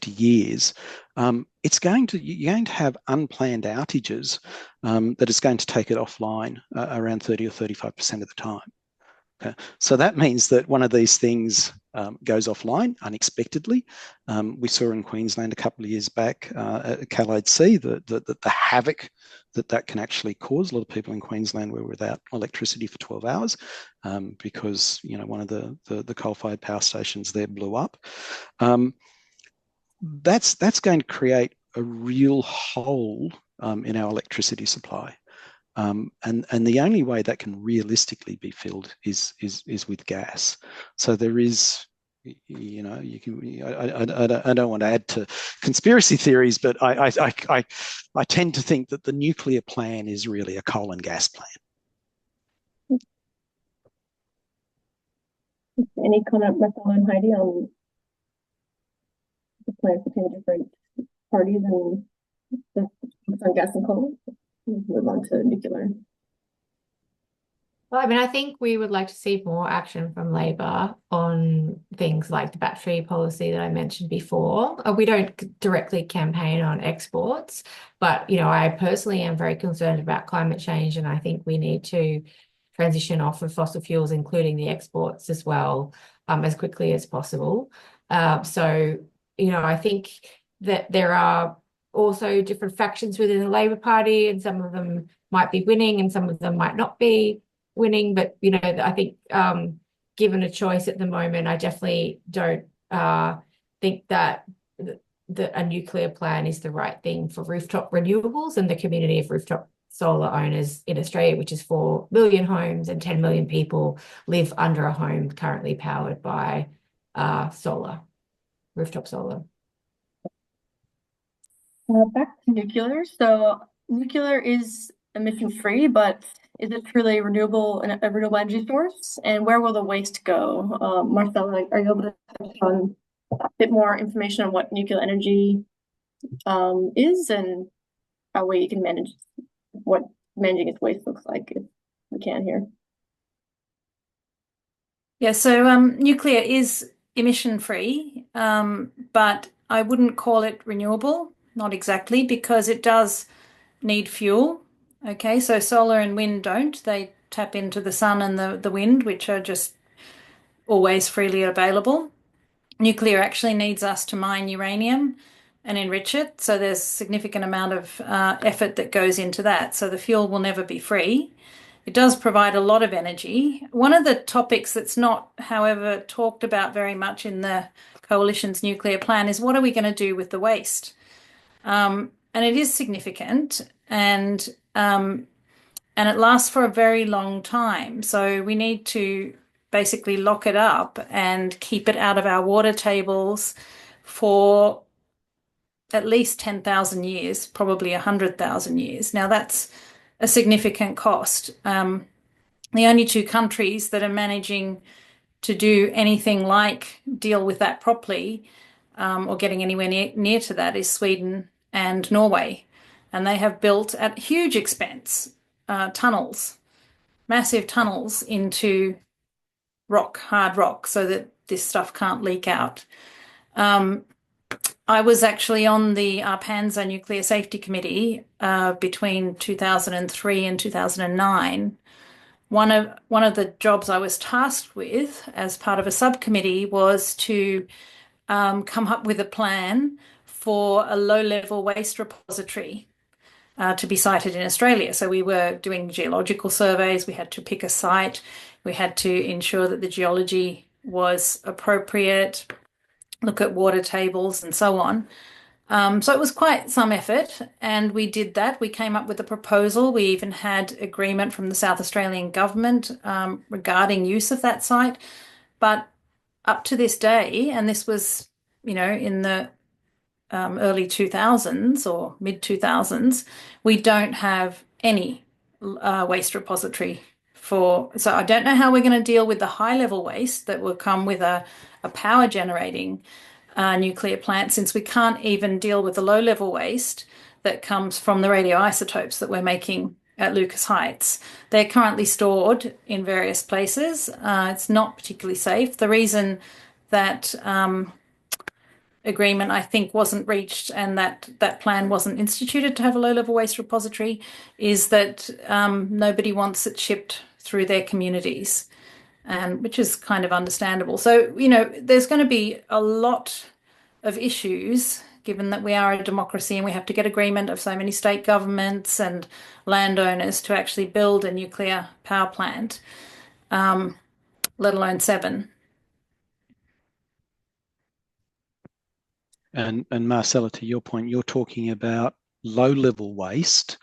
years, you're going to have unplanned outages that is going to take it offline around 30 or 35% of the time. Okay. So that means that one of these things goes offline unexpectedly. We saw in Queensland a couple of years back at Callide C the havoc that can actually cause. A lot of people in Queensland were without electricity for 12 hours because one of the coal-fired power stations there blew up. That's going to create a real hole in our electricity supply. And the only way that can realistically be filled is with gas. So there is, you can. I don't want to add to conspiracy theories, but I tend to think that the nuclear plan is really a coal and gas plan. Any comment, Marcella and Heidi, on the plans between the different parties and the on gas and coal? Move on to nuclear. Well, I mean, I think we would like to see more action from Labor on things like the battery policy that I mentioned before. We don't directly campaign on exports, but, I personally am very concerned about climate change, and I think we need to transition off of fossil fuels, including the exports as well, as quickly as possible. So, I think that there are also different factions within the Labor Party, and some of them might be winning and some of them might not be winning. But, I think given a choice at the moment, I definitely don't think that a nuclear plan is the right thing for rooftop renewables and the community of rooftop solar owners in Australia, which is 4 million homes, and 10 million people live under a home currently powered by solar, rooftop solar. Back to nuclear. So nuclear is emission-free, but is it truly a renewable energy source? And where will the waste go? Marcella, are you able to touch on a bit more information on what nuclear energy is and how you can manage what managing its waste looks like, if we can here? Yeah, so nuclear is emission-free, but I wouldn't call it renewable. Not exactly, because it does need fuel. Okay, so solar and wind don't. They tap into the sun and the wind, which are just always freely available. Nuclear actually needs us to mine uranium and enrich it. So there's a significant amount of effort that goes into that. So the fuel will never be free. It does provide a lot of energy. One of the topics that's not, however, talked about very much in the Coalition's nuclear plan is what are we going to do with the waste? And it is significant, and it lasts for a very long time. So we need to basically lock it up and keep it out of our water tables for at least 10,000 years, probably 100,000 years. Now that's a significant cost. The only two countries that are managing to do anything like deal with that properly, or getting anywhere near to that, is Sweden and Norway. And they have built at huge expense tunnels, massive tunnels into hard rock, so that this stuff can't leak out. I was actually on the Arpansa Nuclear Safety Committee between 2003 and 2009. One of the jobs I was tasked with as part of a subcommittee was to come up with a plan for a low-level waste repository to be sited in Australia. So we were doing geological surveys, we had to pick a site, we had to ensure that the geology was appropriate, look at water tables and so on. So it was quite some effort, and we did that. We came up with a proposal. We even had agreement from the South Australian government regarding use of that site. But up to this day, and this was, in the early 2000s or mid 2000s, we don't have any waste repository so I don't know how we're going to deal with the high level waste that will come with a power generating nuclear plant, since we can't even deal with the low level waste that comes from the radioisotopes that we're making at Lucas Heights. They're currently stored in various places. It's not particularly safe. The reason that agreement, I think, wasn't reached and that plan wasn't instituted to have a low-level waste repository is that nobody wants it shipped through their communities, and which is kind of understandable. So, there's going to be a lot of issues given that we are a democracy and we have to get agreement of so many state governments and landowners to actually build a nuclear power plant, let alone 7. And Marcella, to your point, you're talking about low-level waste.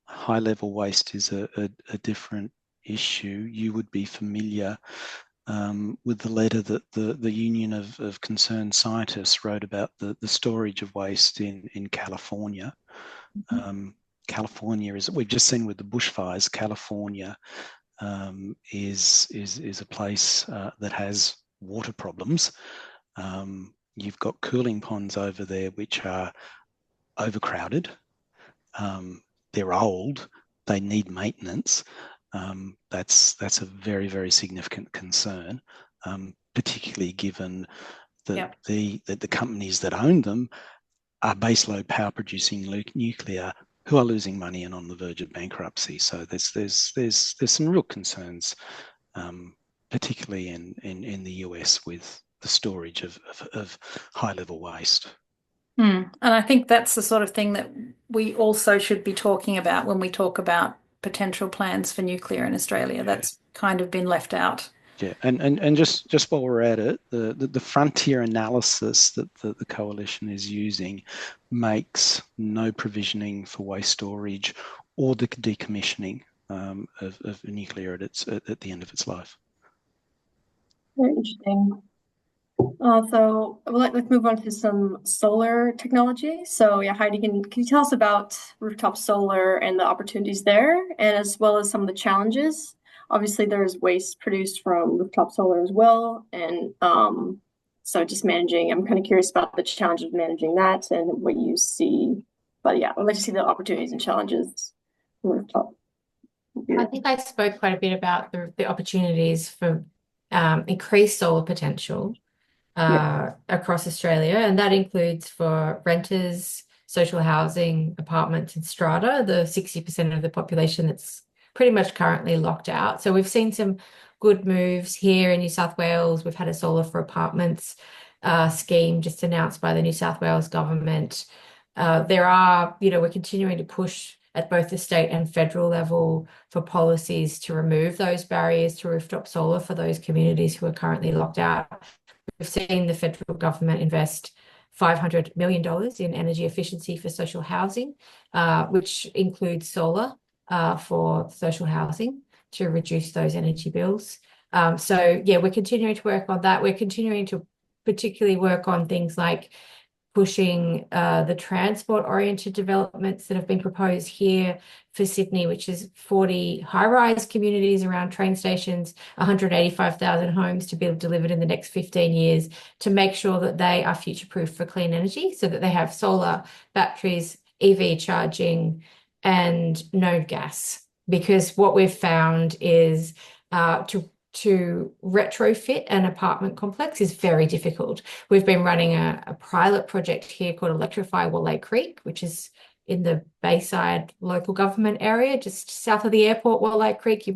High-level waste is a different issue. You would be familiar with the letter that the Union of Concerned Scientists wrote about the storage of waste in California. Mm-hmm. California we've just seen with the bushfires, California is a place that has water problems. You've got cooling ponds over there which are overcrowded. They're old. They need maintenance. That's a very, very significant concern, particularly given that the companies that own them are baseload power producing nuclear who are losing money and on the verge of bankruptcy. So there's some real concerns, particularly in the US, with the storage of high-level waste. And I think that's the sort of thing that we also should be talking about when we talk about potential plans for nuclear in Australia. Yeah. That's kind of been left out. Yeah, and just while we're at it, the frontier analysis that the Coalition is using makes no provisioning for waste storage or the decommissioning of nuclear at the end of its life. Very interesting. So let's move on to some solar technology. So yeah, Heidi, can you tell us about rooftop solar and the opportunities there, and as well as some of the challenges? Obviously, there's waste produced from rooftop solar as well, and so just managing. I'm kind of curious about the challenges of managing that and what you see. But yeah, I'd like to see the opportunities and challenges from rooftop. I think I spoke quite a bit about the opportunities for increased solar potential across Australia, and that includes for renters, social housing, apartments, and strata, the 60% of the population that's pretty much currently locked out. So we've seen some good moves here in New South Wales. We've had a solar for apartments scheme just announced by the New South Wales government. We're continuing to push at both the state and federal level for policies to remove those barriers to rooftop solar for those communities who are currently locked out. We've seen the federal government invest $500 million in energy efficiency for social housing, which includes solar for social housing to reduce those energy bills. We're continuing to work on that. We're continuing to particularly work on things like pushing the transport-oriented developments that have been proposed here for Sydney, which is 40 high-rise communities around train stations, 185,000 homes to be delivered in the next 15 years, to make sure that they are future-proof for clean energy, so that they have solar, batteries, EV charging, and no gas. Because what we've found is to retrofit an apartment complex is very difficult. We've been running a pilot project here called Electrify Wallay Creek, which is in the Bayside local government area, just south of the airport, Wallay Creek.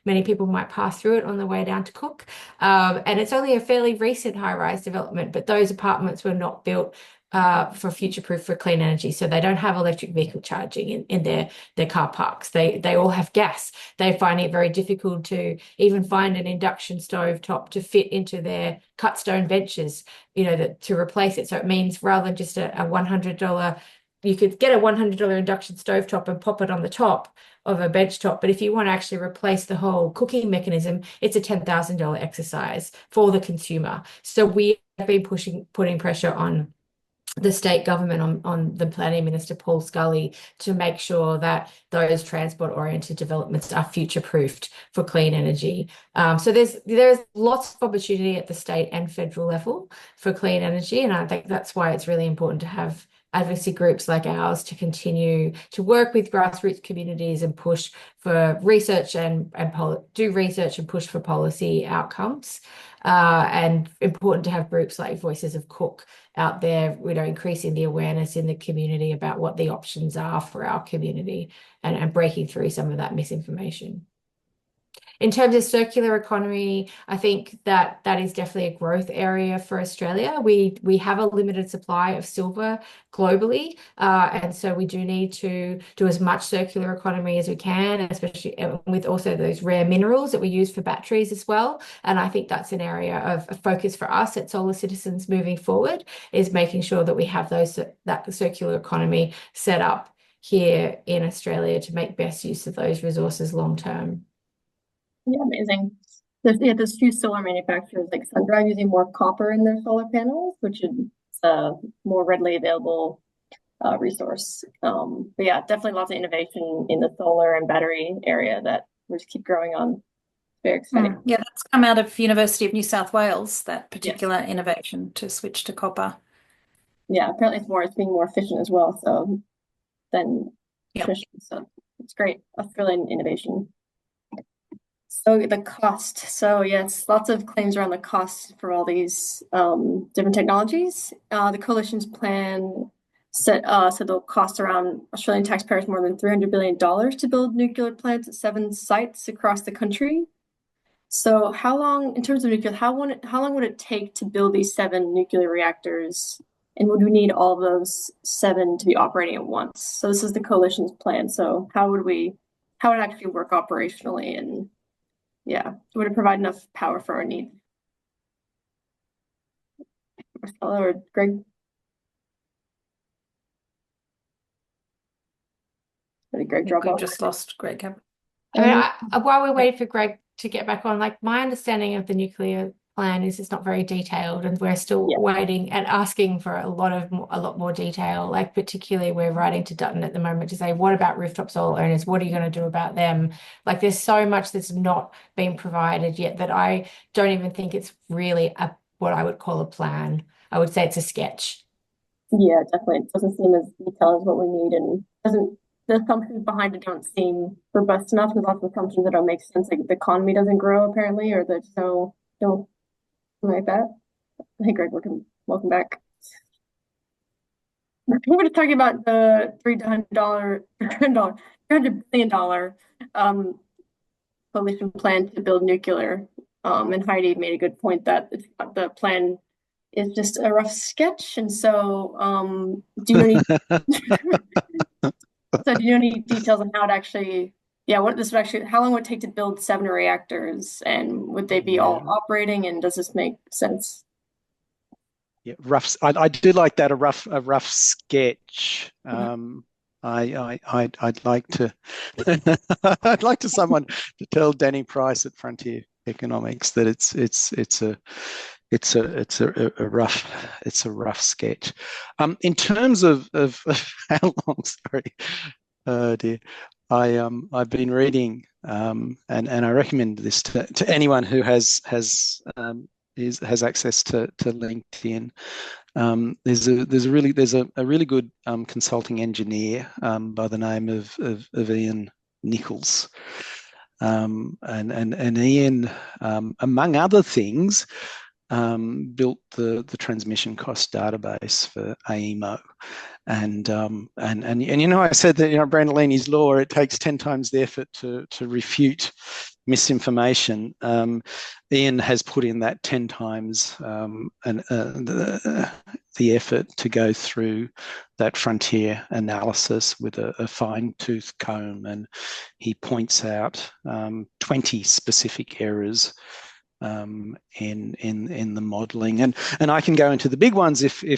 Many people might pass through it on the way down to Cook. And it's only a fairly recent high-rise development, but those apartments were not built for future-proof for clean energy. So they don't have electric vehicle charging in their car parks. They all have gas. They find it very difficult to even find an induction stove top to fit into their cut stone benches, to replace it. So it means rather than just a $100, you could get a $100 induction stove top and pop it on the top of a bench top. But if you want to actually replace the whole cooking mechanism, it's a $10,000 exercise for the consumer. So we have been putting pressure on the state government, on the Planning Minister, Paul Scully, to make sure that those transport-oriented developments are future-proofed for clean energy. So there's lots of opportunity at the state and federal level for clean energy, and I think that's why it's really important to have advocacy groups like ours to continue to work with grassroots communities and push for research and do research and push for policy outcomes. And important to have groups like Voices of Cook out there, increasing the awareness in the community about what the options are for our community and breaking through some of that misinformation. In terms of circular economy, I think that is definitely a growth area for Australia. We have a limited supply of silver globally, and so we do need to do as much circular economy as we can, especially with also those rare minerals that we use for batteries as well. And I think that's an area of focus for us at Solar Citizens moving forward, is making sure that we have that circular economy set up here in Australia to make best use of those resources long term. Yeah, amazing. There's few solar manufacturers like SunDrive using more copper in their solar panels, which is a more readily available resource. But yeah, definitely lots of innovation in the solar and battery area that we just keep growing on. Very exciting. Yeah, that's come out of University of New South Wales, that particular innovation to switch to copper. Yeah, apparently it's being more efficient as well. So then traditional, so it's great. Australian innovation. So the cost. So yes, lots of claims around the cost for all these different technologies. The coalition's plan said they'll cost around Australian taxpayers more than $300 billion to build nuclear plants at 7 sites across the country. So how long, in terms of nuclear, how long would it take to build these 7 nuclear reactors? And would we need all of those 7 to be operating at once? So this is the coalition's plan. So how would it actually work operationally, and would it provide enough power for our needs? Marcella or Greg? Did Greg drop off? We just lost Greg. I mean, while we're waiting for Greg to get back on, like, my understanding of the nuclear plan is it's not very detailed, and we're still waiting and asking for a lot more detail. Like, particularly we're writing to Dutton at the moment to say, what about rooftop solar owners? What are you going to do about them? Like, there's so much that's not been provided yet that I don't even think it's really what I would call a plan. I would say it's a sketch. Yeah, definitely. It doesn't seem as detailed as what we need, and the assumptions behind it don't seem robust enough. There's lots of assumptions that don't make sense, like the economy doesn't grow apparently, or that don't like that. Hey Greg, welcome back. We're talking about the $300 billion coalition plan to build nuclear. And Heidi made a good point that the plan is just a rough sketch. And so, do you know any details on how it actually? Yeah, what this would actually? How long would it take to build 7 reactors, and would they be all operating? And does this make sense? Yeah, rough. I do like that, a rough sketch. I'd like to I'd like to someone to tell Danny Price at Frontier Economics that it's a rough sketch. In terms of how long, sorry, oh dear, I've been reading and I recommend this to anyone who has access to LinkedIn. There's a really good consulting engineer by the name of Ian Nichols, and Ian, among other things, built the transmission cost database for AEMO, and I said that Brandolini's law, it takes 10 times the effort to refute misinformation. Ian has put in that 10 times the effort to go through that frontier analysis with a fine-tooth comb, and he points out 20 specific errors in the modelling, and I can go into the big ones if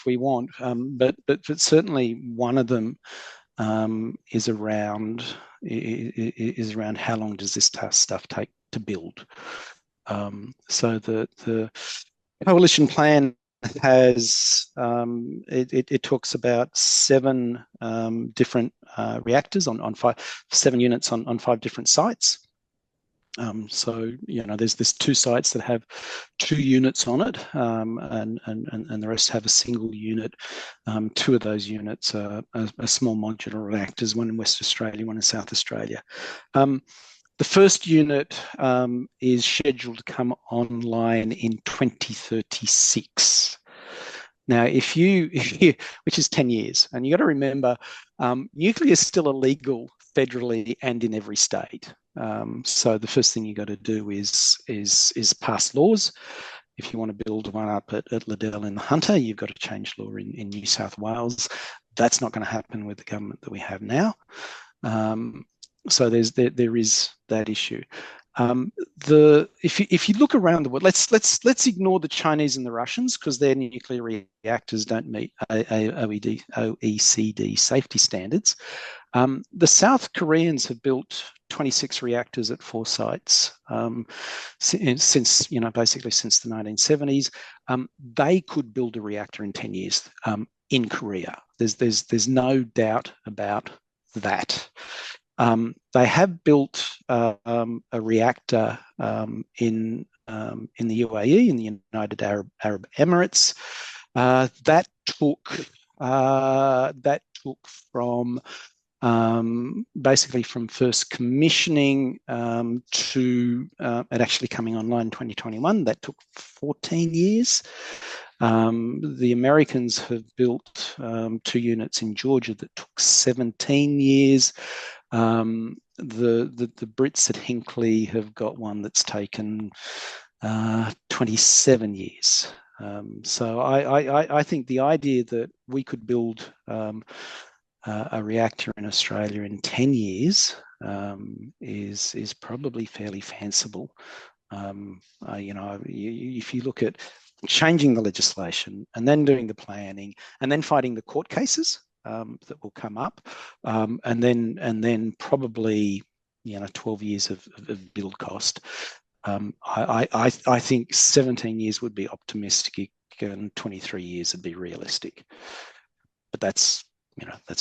we want, but certainly one of them is around how long does this stuff take to build. So the coalition plan has it talks about 7 different reactors on 7 units on 5 different sites. So there's 2 sites that have 2 units on it, and the rest have a single unit. 2 of those units are small modular reactors, one in West Australia, one in South Australia. The first unit is scheduled to come online in 2036. Now, which is 10 years, and you got to remember, nuclear is still illegal federally and in every state. So the first thing you got to do is pass laws. If you want to build one up at Liddell in the Hunter, you've got to change law in New South Wales. That's not going to happen with the government that we have now. So there is that issue. If you look around the world, let's ignore the Chinese and the Russians, because their nuclear reactors don't meet OECD safety standards. The South Koreans have built 26 reactors at 4 sites since basically since the 1970s. They could build a reactor in 10 years in Korea. There's no doubt about that. They have built a reactor in the UAE, in the United Arab Emirates. That took from basically from first commissioning to it actually coming online in 2021. That took 14 years. The Americans have built 2 units in Georgia that took 17 years. The Brits at Hinkley have got one that's taken 27 years. So I think the idea that we could build a reactor in Australia in 10 years is probably fairly fanciful. If you look at changing the legislation and then doing the planning and then fighting the court cases that will come up, and then probably 12 years of build cost. I think 17 years would be optimistic and 23 years would be realistic. But that's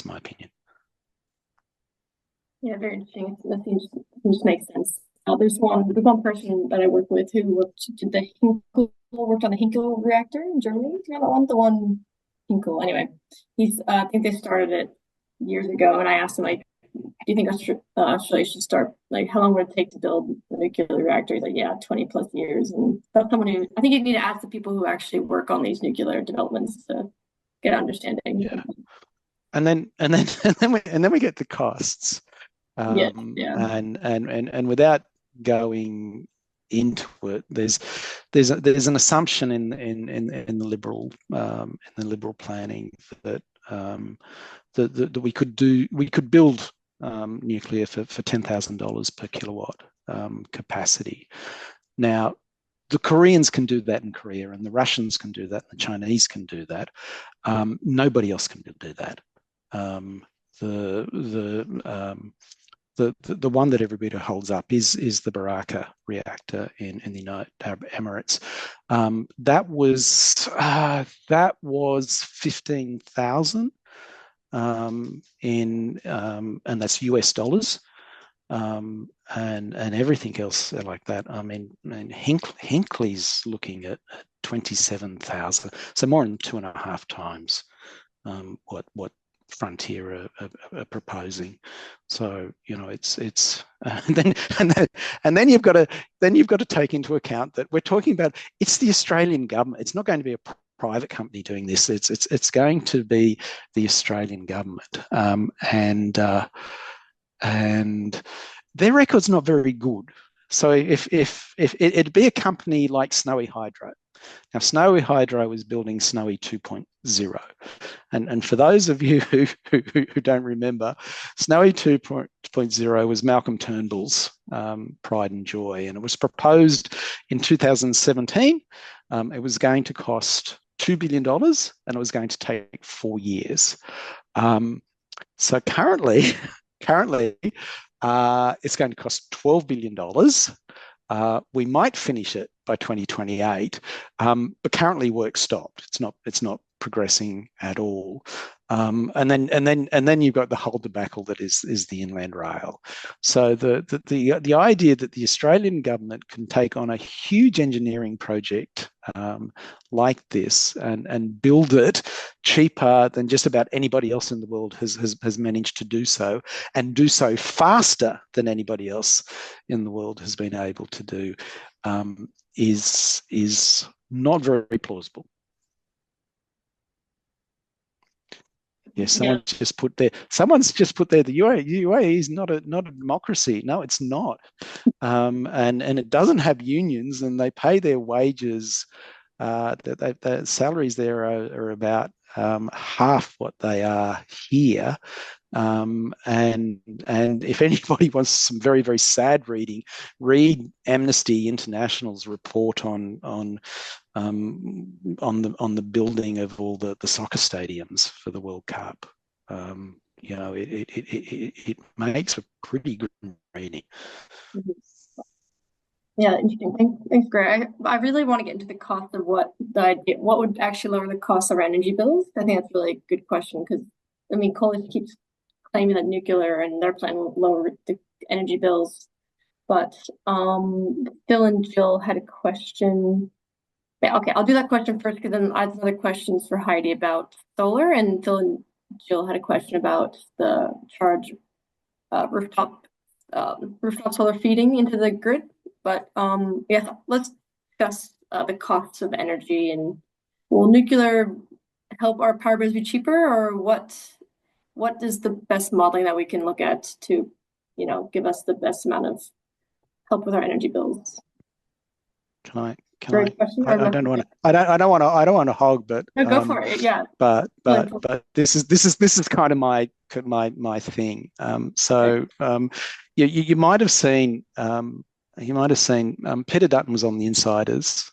my opinion. Yeah, very interesting. That seems makes sense. There's one person that I work with who worked on the Hinkel reactor in Germany. Do you know the one Hinkel? Anyway, I think they started it years ago, and I asked him, like, do you think Australia should start, like, how long would it take to build a nuclear reactor? He's like, yeah, 20 plus years. And that's someone who, I think you need to ask the people who actually work on these nuclear developments to get understanding. Yeah. And then we get the costs. Yeah. And without going into it, there's an assumption in the liberal planning that that we could build nuclear for $10,000 per kilowatt capacity. Now, the Koreans can do that in Korea, and the Russians can do that, and the Chinese can do that. Nobody else can do that. The one that everybody holds up is the Baraka reactor in the United Arab Emirates. That was 15,000 and that's US dollars. And everything else like that. I mean Hinkley's looking at 27,000, so more than 2.5 times what Frontier are proposing. So it's and then you've got to take into account that we're talking about, it's the Australian government. It's not going to be a private company doing this. It's going to be the Australian government, and their record's not very good. So if it'd be a company like Snowy Hydro. Now, Snowy Hydro is building Snowy 2.0. And for those of you who don't remember, Snowy 2.0 was Malcolm Turnbull's pride and joy. And it was proposed in 2017. It was going to cost $2 billion, and it was going to take 4 years. So currently, it's going to cost $12 billion. We might finish it by 2028, but currently work stopped. It's not progressing at all. And then you've got the whole debacle that is the Inland Rail. So the idea that the Australian government can take on a huge engineering project like this and build it cheaper than just about anybody else in the world has managed to do so, and do so faster than anybody else in the world has been able to do, is not very plausible. Yes, someone's just put there the UAE is not a democracy. No, it's not. And it doesn't have unions, and they pay their wages. The salaries there are about half what they are here. And if anybody wants some very, very sad reading, read Amnesty International's report on the building of all the soccer stadiums for the World Cup. It makes a pretty good reading. Yeah, interesting. Thanks, Greg. I really want to get into the cost of what would actually lower the cost of our energy bills. I think that's a really good question, because Coalition keeps claiming that nuclear and their plan will lower the energy bills. But Phil and Jill had a question. Yeah, okay, I'll do that question first, because then I have other questions for Heidi about solar, and Phil and Jill had a question about the charge rooftop solar feeding into the grid. But yeah, let's discuss the costs of energy, and will nuclear help our power bills be cheaper, or what is the best modeling that we can look at to, give us the best amount of help with our energy bills? I don't want to hog, but no, go for it. Yeah. But this is kind of my thing. You might have seen Peter Dutton was on the Insiders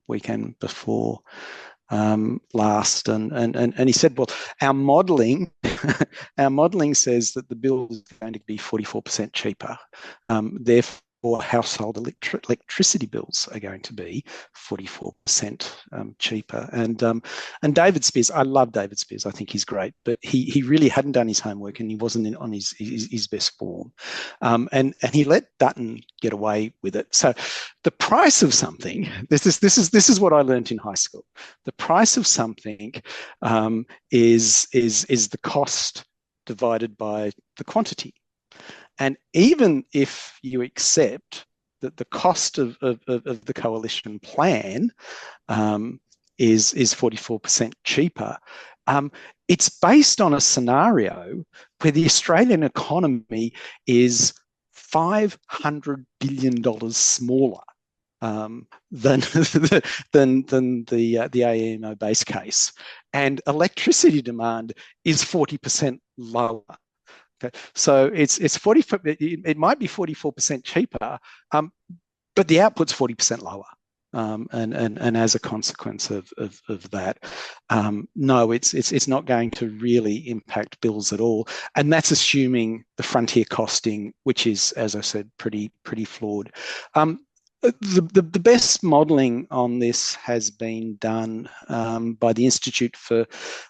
weekend before last, and he said, well, our modelling says that the bill is going to be 44% cheaper. Therefore, household electricity bills are going to be 44% cheaper. And David Spears, I love David Spears. I think he's great, but he really hadn't done his homework, and he wasn't on his best form. And he let Dutton get away with it. So the price of something, this is what I learned in high school. The price of something is the cost divided by the quantity. And even if you accept that the cost of the coalition plan is 44% cheaper, It's based on a scenario where the Australian economy is $500 billion smaller than the AEMO base case, and electricity demand is 40% lower. Okay, so it's 40. It might be 44% cheaper, but the output's 40% lower. And as a consequence of that, no, it's not going to really impact bills at all. And that's assuming the frontier costing, which is, as I said, pretty flawed. The best modelling on this has been done by the Institute for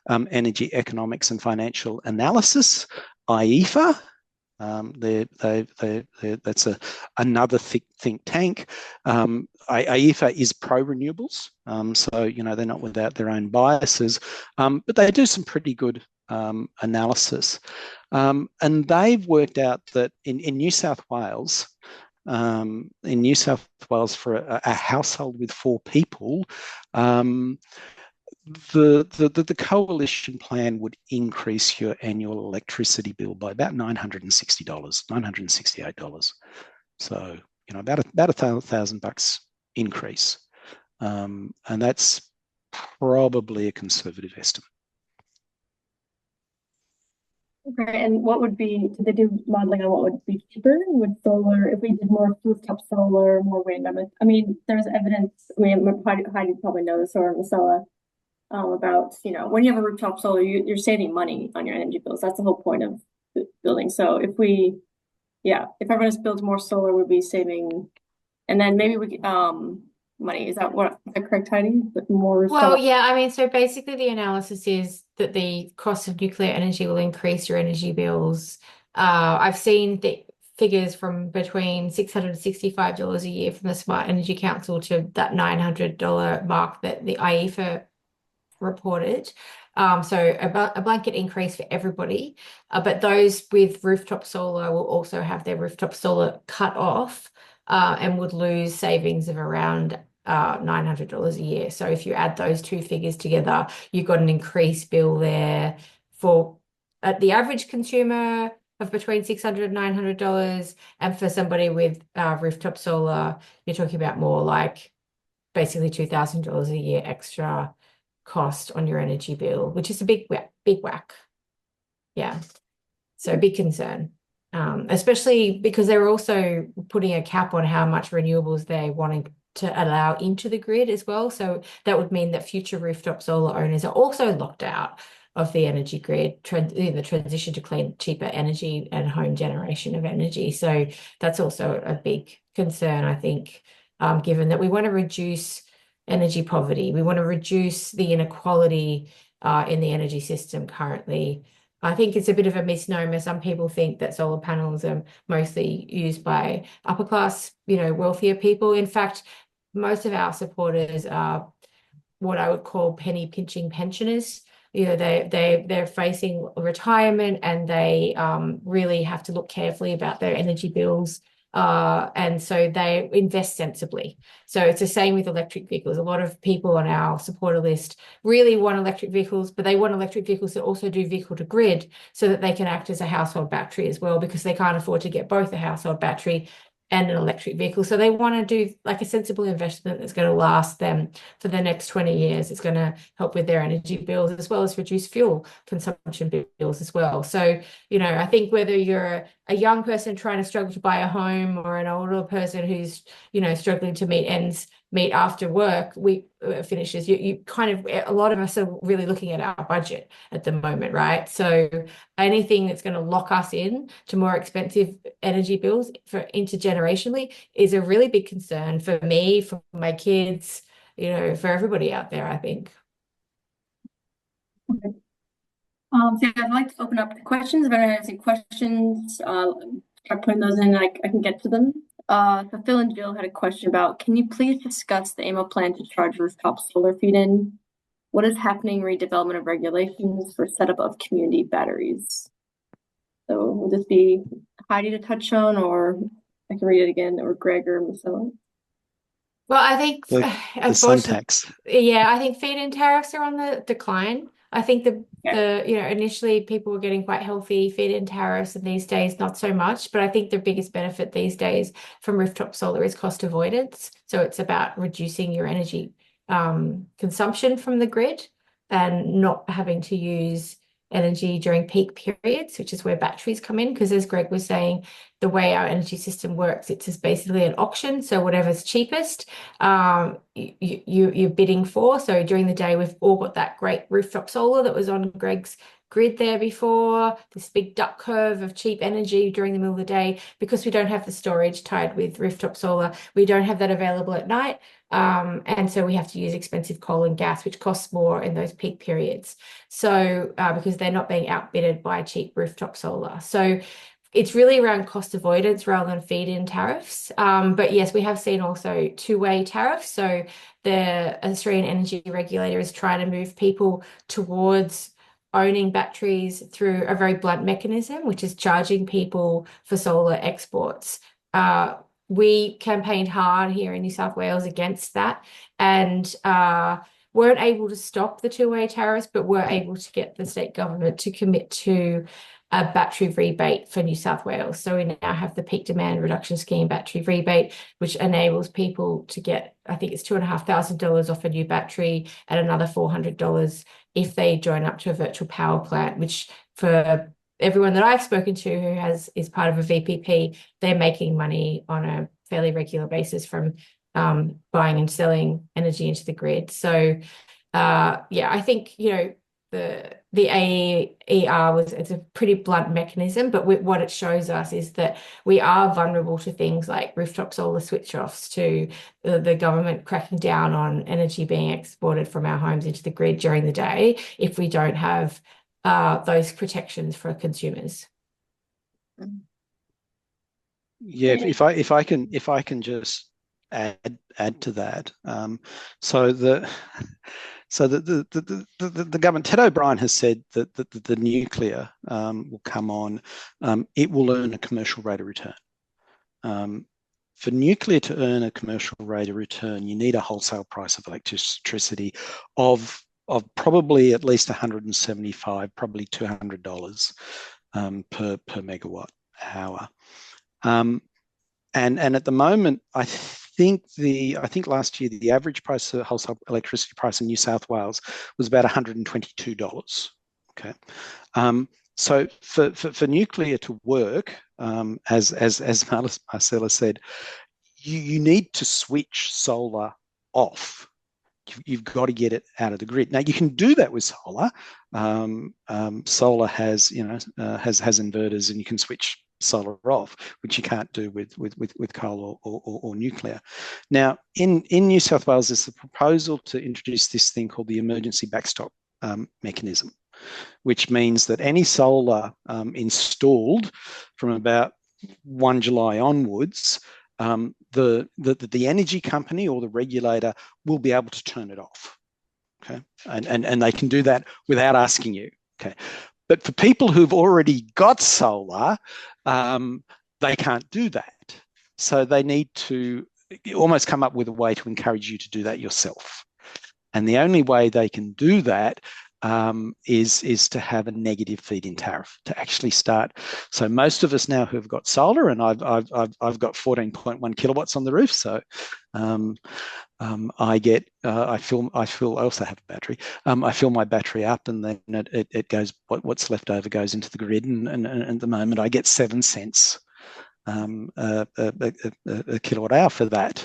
Energy Economics and Financial Analysis, IEFA. That's another think tank. IEFA is pro-renewables, so they're not without their own biases, but they do some pretty good analysis, and they've worked out that in New South Wales, for a household with 4 people, the coalition plan would increase your annual electricity bill by about $960, $968. So, about $1,000 increase. And that's probably a conservative estimate. Okay, and what would be, did they do modeling on what would be cheaper with solar, if we did more rooftop solar, more wind? I mean, there's evidence, Heidi probably knows, or Marcella, about, when you have a rooftop solar, you're saving money on your energy bills. That's the whole point of building. So if everyone just builds more solar, we'll be saving, and then maybe money. Is that correct, Heidi? But more rooftop. Well, yeah, I mean, so basically the analysis is that the cost of nuclear energy will increase your energy bills. I've seen the figures from between $665 a year from the Smart Energy Council to that $900 mark that the IEFA reported. So a blanket increase for everybody, but those with rooftop solar will also have their rooftop solar cut off and would lose savings of around $900 a year. So if you add those two figures together, you've got an increased bill there for the average consumer of between $600 and $900, and for somebody with rooftop solar, you're talking about more like basically $2,000 a year extra cost on your energy bill, which is a big whack. Yeah, so big concern, especially because they're also putting a cap on how much renewables they're wanting to allow into the grid as well. So that would mean that future rooftop solar owners are also locked out of the energy grid, the transition to clean, cheaper energy and home generation of energy. So that's also a big concern, I think, given that we want to reduce energy poverty. We want to reduce the inequality in the energy system currently. I think it's a bit of a misnomer. Some people think that solar panels are mostly used by upper class, wealthier people. In fact, most of our supporters are what I would call penny pinching pensioners. They're facing retirement, and they really have to look carefully about their energy bills. And so they invest sensibly. So it's the same with electric vehicles. A lot of people on our supporter list really want electric vehicles, but they want electric vehicles that also do vehicle to grid so that they can act as a household battery as well, because they can't afford to get both a household battery and an electric vehicle. So they want to do like a sensible investment that's going to last them for the next 20 years. It's going to help with their energy bills as well as reduce fuel consumption bills as well. So, I think whether you're a young person trying to struggle to buy a home or an older person who's, struggling to meet after work finishes, you kind of, a lot of us are really looking at our budget at the moment, right? So anything that's going to lock us in to more expensive energy bills for intergenerationally is a really big concern for me, for my kids, for everybody out there, I think. Okay. So I'd like to open up the questions. If anyone has any questions, start putting those in, I can get to them. So Phil and Jill had a question about, can you please discuss the AEMO plan to charge rooftop solar feed-in? What is happening redevelopment of regulations for setup of community batteries? So will this be Heidi to touch on, or I can read it again, or Greg or Marcella? Well, I think the sun tax. Yeah, I think feed-in tariffs are on the decline. I think initially people were getting quite healthy feed-in tariffs, and these days not so much. But I think the biggest benefit these days from rooftop solar is cost avoidance. So it's about reducing your energy consumption from the grid and not having to use energy during peak periods, which is where batteries come in. Because as Greg was saying, the way our energy system works, it's just basically an auction. So whatever's cheapest, you're bidding for. So during the day, we've all got that great rooftop solar that was on Greg's grid there before, this big duck curve of cheap energy during the middle of the day. Because we don't have the storage tied with rooftop solar, we don't have that available at night. And so we have to use expensive coal and gas, which costs more in those peak periods. So because they're not being outbidded by cheap rooftop solar. So it's really around cost avoidance rather than feed-in tariffs. But yes, we have seen also two-way tariffs. So the Australian Energy Regulator is trying to move people towards owning batteries through a very blunt mechanism, which is charging people for solar exports. We campaigned hard here in New South Wales against that, and weren't able to stop the two-way tariffs, but were able to get the state government to commit to a battery rebate for New South Wales. So we now have the Peak Demand Reduction Scheme battery rebate, which enables people to get, I think it's $2,500 off a new battery and another $400 if they join up to a virtual power plant, which for everyone that I've spoken to who is part of a VPP, they're making money on a fairly regular basis from buying and selling energy into the grid. So I think the AER it's a pretty blunt mechanism, but what it shows us is that we are vulnerable to things like rooftop solar switch-offs, to the government cracking down on energy being exported from our homes into the grid during the day if we don't have those protections for consumers. Yeah, if I can just add to that. So the government, Ted O'Brien has said that the nuclear will come on. It will earn a commercial rate of return. For nuclear to earn a commercial rate of return, you need a wholesale price of electricity of probably at least $175, probably $200 per megawatt hour. And at the moment, I think last year the average price of wholesale electricity price in New South Wales was about $122. Okay, so for nuclear to work, as Marcella said, you need to switch solar off. You've got to get it out of the grid. Now you can do that with solar. Solar has inverters, and you can switch solar off, which you can't do with coal or nuclear. Now in New South Wales, there's the proposal to introduce this thing called the emergency backstop mechanism, which means that any solar installed from about 1 July onwards, the energy company or the regulator will be able to turn it off. Okay, and they can do that without asking you. Okay, but for people who've already got solar, they can't do that. So they need to almost come up with a way to encourage you to do that yourself. And the only way they can do that is to have a negative feed-in tariff to actually start. So most of us now who've got solar, and I've got 14.1 kilowatts on the roof, so I also have a battery. I fill my battery up, and then it goes. What's left over goes into the grid, and at the moment I get 7 cents a kilowatt hour for that.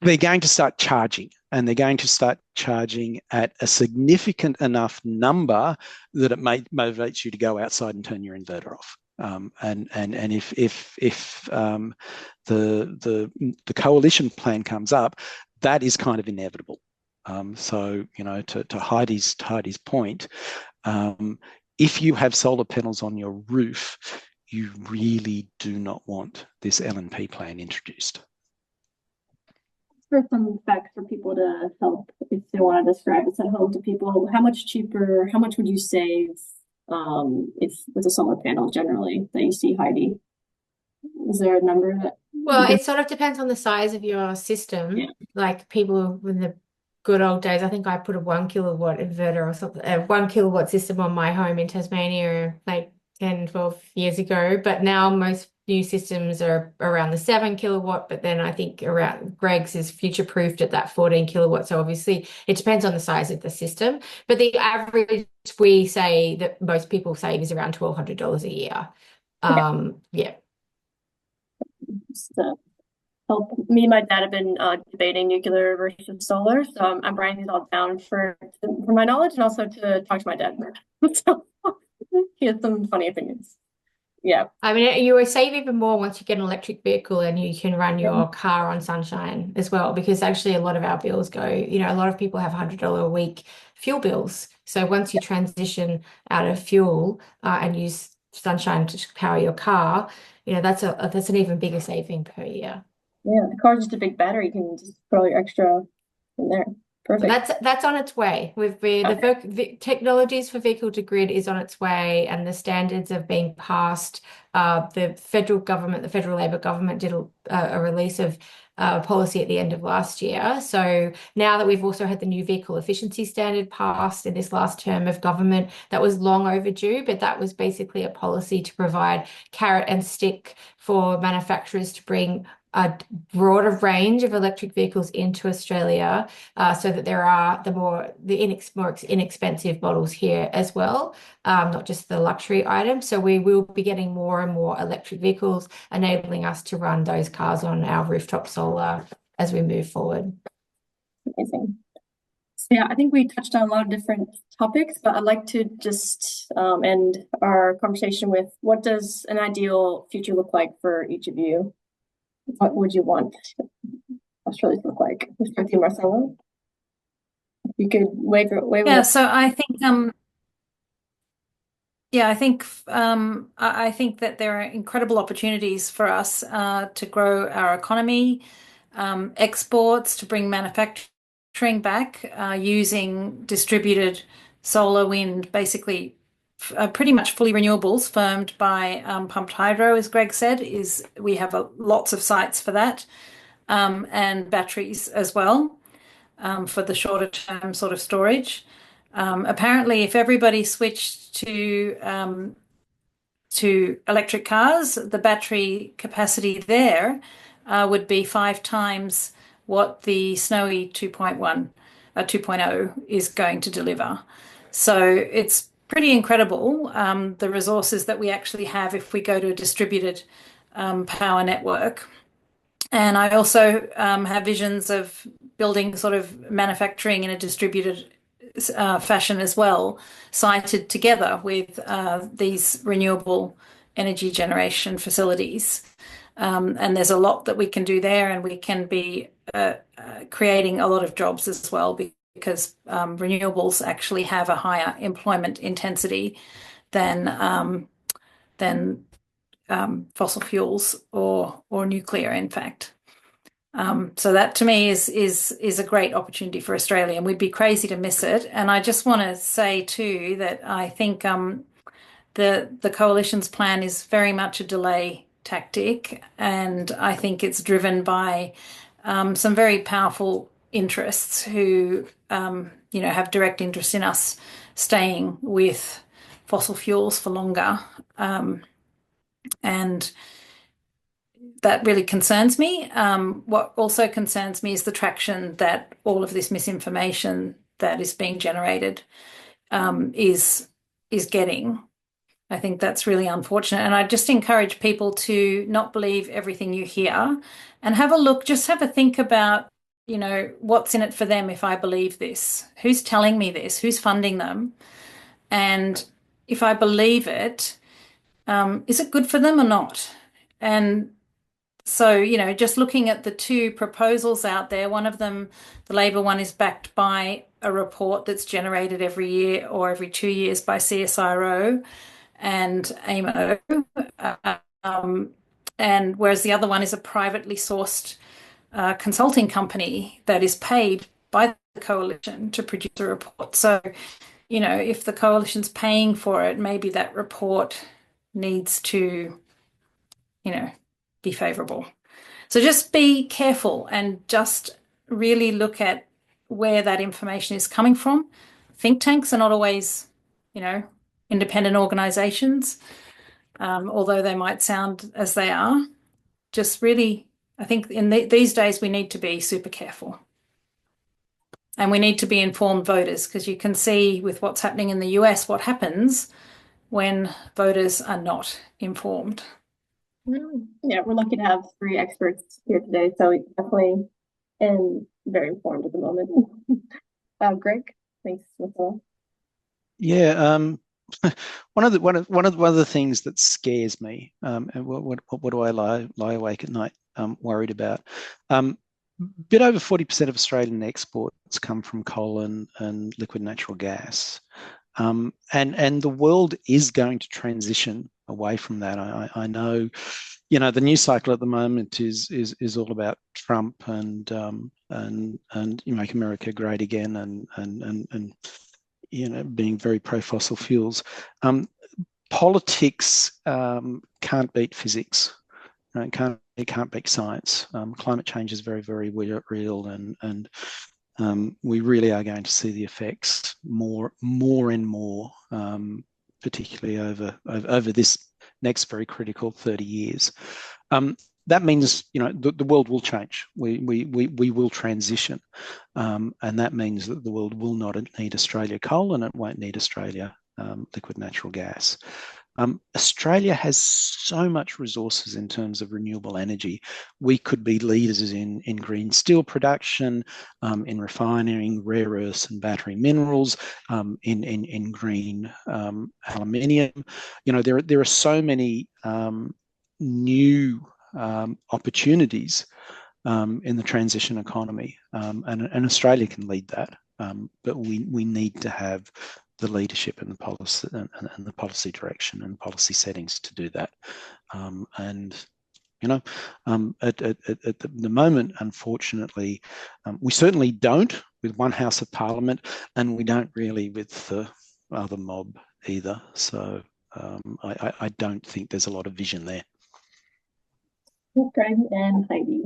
They're going to start charging, and they're going to start charging at a significant enough number that it motivates you to go outside and turn your inverter off. And if the coalition plan comes up, that is kind of inevitable. So to Heidi's point, if you have solar panels on your roof, you really do not want this LNP plan introduced. For some facts for people to help if they want to describe this at home to people, how much would you save if with a solar panel generally that you see, Heidi? Is there a number that? Well, it sort of depends on the size of your system. Yeah. Like people with the good old days. I think I put a 1 kilowatt inverter or something, a 1 kilowatt system on my home in Tasmania like 10, 12 years ago. But now most new systems are around the 7 kilowatt, but then I think around Greg's is future proofed at that 14 kilowatt. So obviously it depends on the size of the system. But the average we say that most people save is around $1,200 a year. Yeah. So help me and my dad have been debating nuclear versus solar, so I'm writing these all down for my knowledge and also to talk to my dad. So he has some funny opinions. Yeah. I mean, you will save even more once you get an electric vehicle and you can run your car on sunshine as well, because actually a lot of our bills go, a lot of people have $100 a week fuel bills. So once you transition out of fuel and use sunshine to power your car, that's an even bigger saving per year. Yeah, the car's just a big battery. You can just put all your extra in there. Perfect. That's on its way. The technologies for vehicle to grid is on its way, and the standards have been passed. The federal Labor government did a release of policy at the end of last year. So now that we've also had the new vehicle efficiency standard passed in this last term of government, that was long overdue, but that was basically a policy to provide carrot and stick for manufacturers to bring a broader range of electric vehicles into Australia, so that there are the more inexpensive models here as well, not just the luxury items. So we will be getting more and more electric vehicles, enabling us to run those cars on our rooftop solar as we move forward. Amazing. So yeah, I think we touched on a lot of different topics, but I'd like to just end our conversation with, what does an ideal future look like for each of you? What would you want Australia to look like? Let's start with you, Marcelo. You could wave. Yeah, so I think I think that there are incredible opportunities for us to grow our economy, exports, to bring manufacturing back using distributed solar, wind, basically pretty much fully renewables, firmed by pumped hydro, as Greg said. We have lots of sites for that, and batteries as well, for the shorter term sort of storage. Apparently, if everybody switched to electric cars, the battery capacity there would be 5 times what the Snowy 2.0 is going to deliver. So it's pretty incredible, the resources that we actually have if we go to a distributed power network. And I also have visions of building sort of manufacturing in a distributed fashion as well, sited together with these renewable energy generation facilities. And there's a lot that we can do there, and we can be creating a lot of jobs as well, because renewables actually have a higher employment intensity than fossil fuels or nuclear, in fact. So that to me is a great opportunity for Australia, and we'd be crazy to miss it. And I just want to say too that I think the coalition's plan is very much a delay tactic, and I think it's driven by some very powerful interests who have direct interest in us staying with fossil fuels for longer, and that really concerns me. What also concerns me is the traction that all of this misinformation that is being generated is getting. I think that's really unfortunate. And I just encourage people to not believe everything you hear, and have a think about, what's in it for them if I believe this? Who's telling me this? Who's funding them? And if I believe it, is it good for them or not? And so, just looking at the 2 proposals out there, one of them, the Labor one, is backed by a report that's generated every year or every 2 years by CSIRO and AEMO, and whereas the other one is a privately sourced consulting company that is paid by the coalition to produce a report. So, if the coalition's paying for it, maybe that report needs to, be favourable. So just be careful and just really look at where that information is coming from. Think tanks are not always, independent organizations, although they might sound as they are. Just really, I think in these days we need to be super careful. And we need to be informed voters, because you can see with what's happening in the US what happens when voters are not informed. Yeah, we're lucky to have 3 experts here today, so we definitely am very informed at the moment. Greg, thanks, Nicole. Yeah, one of the things that scares me, and what do I lie awake at night worried about? Bit over 40% of Australian exports come from coal and liquid natural gas, and the world is going to transition away from that. I know, the news cycle at the moment is all about Trump and you make America great again and being very pro fossil fuels. Politics can't beat physics. It can't beat science. Climate change is very, very real, and we really are going to see the effects more and more, particularly over this next very critical 30 years. That means the world will change. We will transition, and that means that the world will not need Australia coal, and it won't need Australia liquid natural gas. Australia has so much resources in terms of renewable energy. We could be leaders in green steel production, in refining rare earths and battery minerals, in green aluminium. There are so many new opportunities in the transition economy, and Australia can lead that. But we need to have the leadership and the policy and the policy direction and policy settings to do that. At the moment, unfortunately, we certainly don't with one House of Parliament, and we don't really with the other mob either. So I don't think there's a lot of vision there. Greg and Heidi.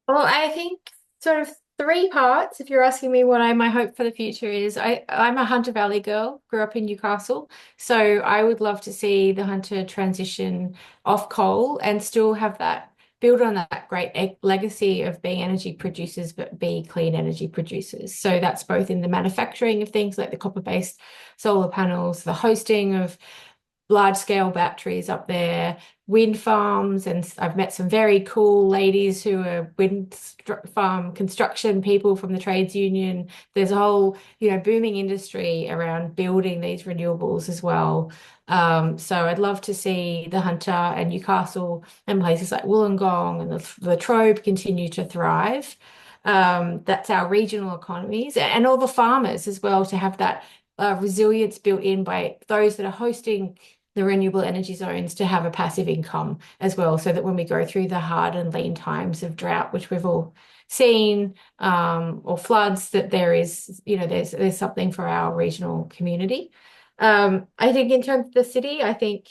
Well, I think sort of 3 parts. If you're asking me what my hope for the future is, I'm a Hunter Valley girl, grew up in Newcastle, so I would love to see the Hunter transition off coal and still have that, build on that great legacy of being energy producers, but be clean energy producers. So that's both in the manufacturing of things like the copper-based solar panels, the hosting of large-scale batteries up there, wind farms, and I've met some very cool ladies who are wind farm construction people from the trades union. There's a whole, booming industry around building these renewables as well. So I'd love to see the Hunter and Newcastle and places like Wollongong and the Latrobe continue to thrive. That's our regional economies, and all the farmers as well, to have that resilience built in by those that are hosting the renewable energy zones to have a passive income as well, so that when we go through the hard and lean times of drought, which we've all seen, or floods, that there is, there's something for our regional community. I think in terms of the city, I think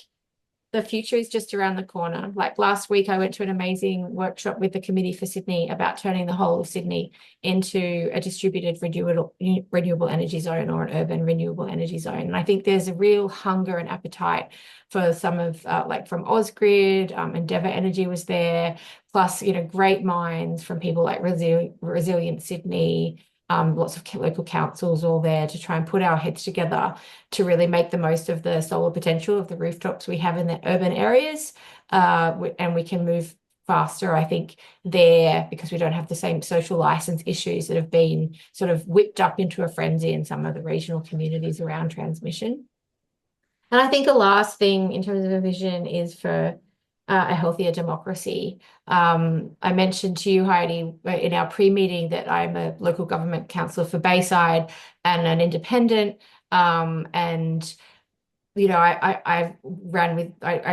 the future is just around the corner. Like last week, I went to an amazing workshop with the Committee for Sydney about turning the whole of Sydney into a distributed renewable energy zone, or an urban renewable energy zone. And I think there's a real hunger and appetite for some of, like from Ausgrid, Endeavour Energy was there, plus, great minds from people like Resilient Sydney, lots of local councils all there to try and put our heads together to really make the most of the solar potential of the rooftops we have in the urban areas. And we can move faster, I think, there, because we don't have the same social license issues that have been sort of whipped up into a frenzy in some of the regional communities around transmission. And I think the last thing in terms of a vision is for a healthier democracy. I mentioned to you, Heidi, in our pre-meeting that I'm a local government councillor for Bayside and an independent. And I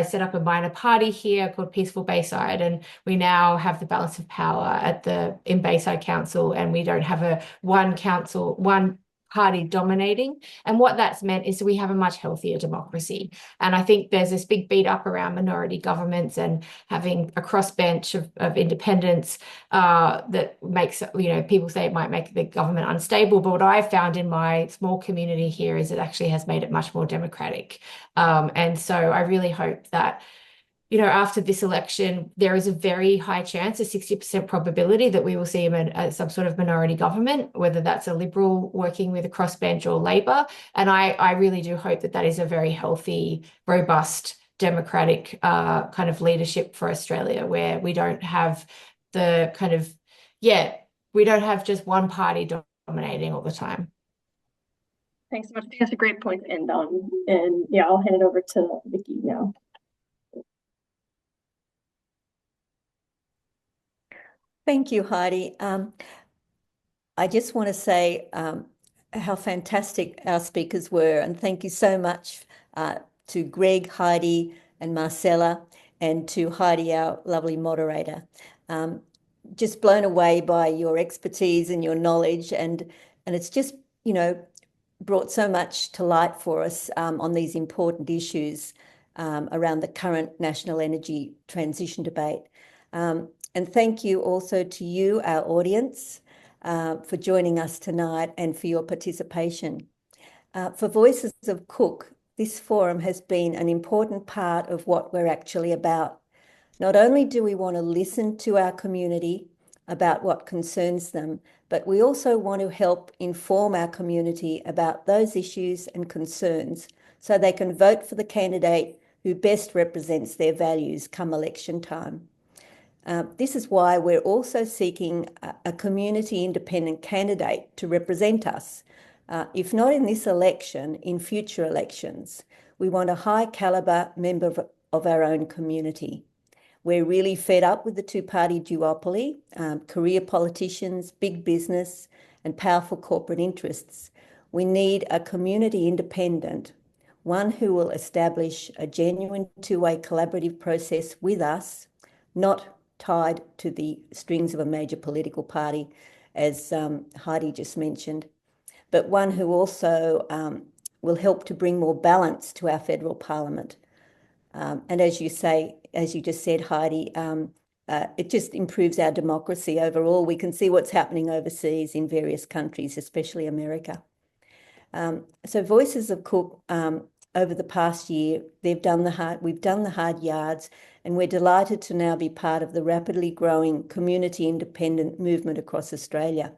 set up a minor party here called Peaceful Bayside, and we now have the balance of power in Bayside Council, and we don't have one party dominating. And what that's meant is we have a much healthier democracy. And I think there's this big beat up around minority governments and having a crossbench of independents that makes, people say it might make the government unstable. But what I've found in my small community here is it actually has made it much more democratic. And so I really hope that after this election, there is a very high chance, a 60% probability that we will see some sort of minority government, whether that's a Liberal working with a crossbench or Labor. And I really do hope that that is a very healthy, robust, democratic kind of leadership for Australia, where we don't have we don't have just one party dominating all the time. Thanks so much. I think that's a great point to end on. And yeah, I'll hand it over to Vicky now. Thank you, Heidi. I just want to say how fantastic our speakers were, and thank you so much to Greg, Heidi, and Marcella, and to Heidi, our lovely moderator. Just blown away by your expertise and your knowledge, and it's just brought so much to light for us on these important issues around the current national energy transition debate. And thank you also to you, our audience, for joining us tonight and for your participation. For Voices of Cook, this forum has been an important part of what we're actually about. Not only do we want to listen to our community about what concerns them, but we also want to help inform our community about those issues and concerns so they can vote for the candidate who best represents their values come election time. This is why we're also seeking a community independent candidate to represent us. If not in this election, in future elections. We want a high caliber member of our own community. We're really fed up with the two-party duopoly, career politicians, big business, and powerful corporate interests. We need a community independent, one who will establish a genuine two-way collaborative process with us, not tied to the strings of a major political party, as Heidi just mentioned, but one who also will help to bring more balance to our federal parliament. And as you just said, Heidi, it just improves our democracy overall. We can see what's happening overseas in various countries, especially America. So Voices of Cook, over the past year, we've done the hard yards, and we're delighted to now be part of the rapidly growing community independent movement across Australia.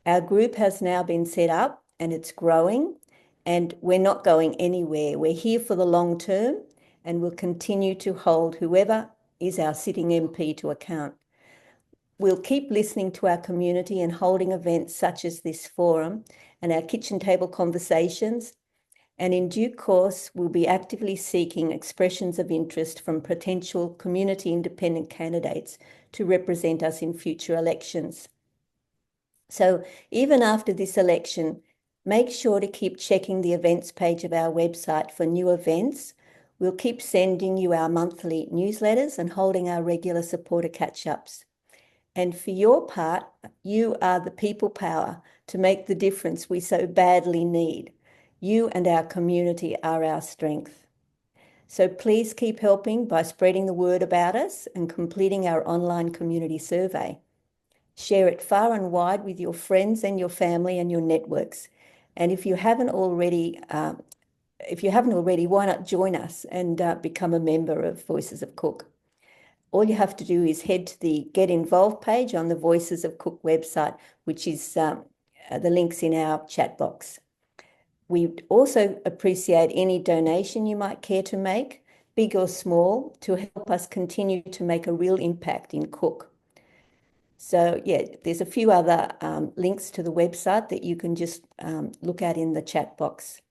Our group has now been set up and it's growing, and we're not going anywhere. We're here for the long term, and we'll continue to hold whoever is our sitting MP to account. We'll keep listening to our community and holding events such as this forum and our kitchen table conversations. And in due course, we'll be actively seeking expressions of interest from potential community independent candidates to represent us in future elections. So even after this election, make sure to keep checking the events page of our website for new events. We'll keep sending you our monthly newsletters and holding our regular supporter catch-ups. And for your part, you are the people power to make the difference we so badly need. You and our community are our strength. So please keep helping by spreading the word about us and completing our online community survey. Share it far and wide with your friends and your family and your networks. And if you haven't already, why not join us and become a member of Voices of Cook? All you have to do is head to the Get Involved page on the Voices of Cook website, which is the links in our chat box. We'd also appreciate any donation you might care to make, big or small, to help us continue to make a real impact in Cook. So yeah, there's a few other links to the website that you can just look at in the chat box.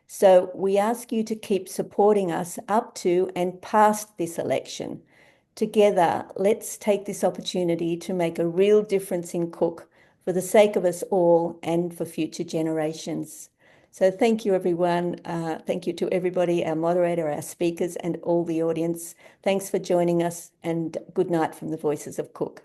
So we ask you to keep supporting us up to and past this election. Together, let's take this opportunity to make a real difference in Cook for the sake of us all and for future generations. So thank you, everyone. Thank you to everybody, our moderator, our speakers, and all the audience. Thanks for joining us, and good night from the Voices of Cook.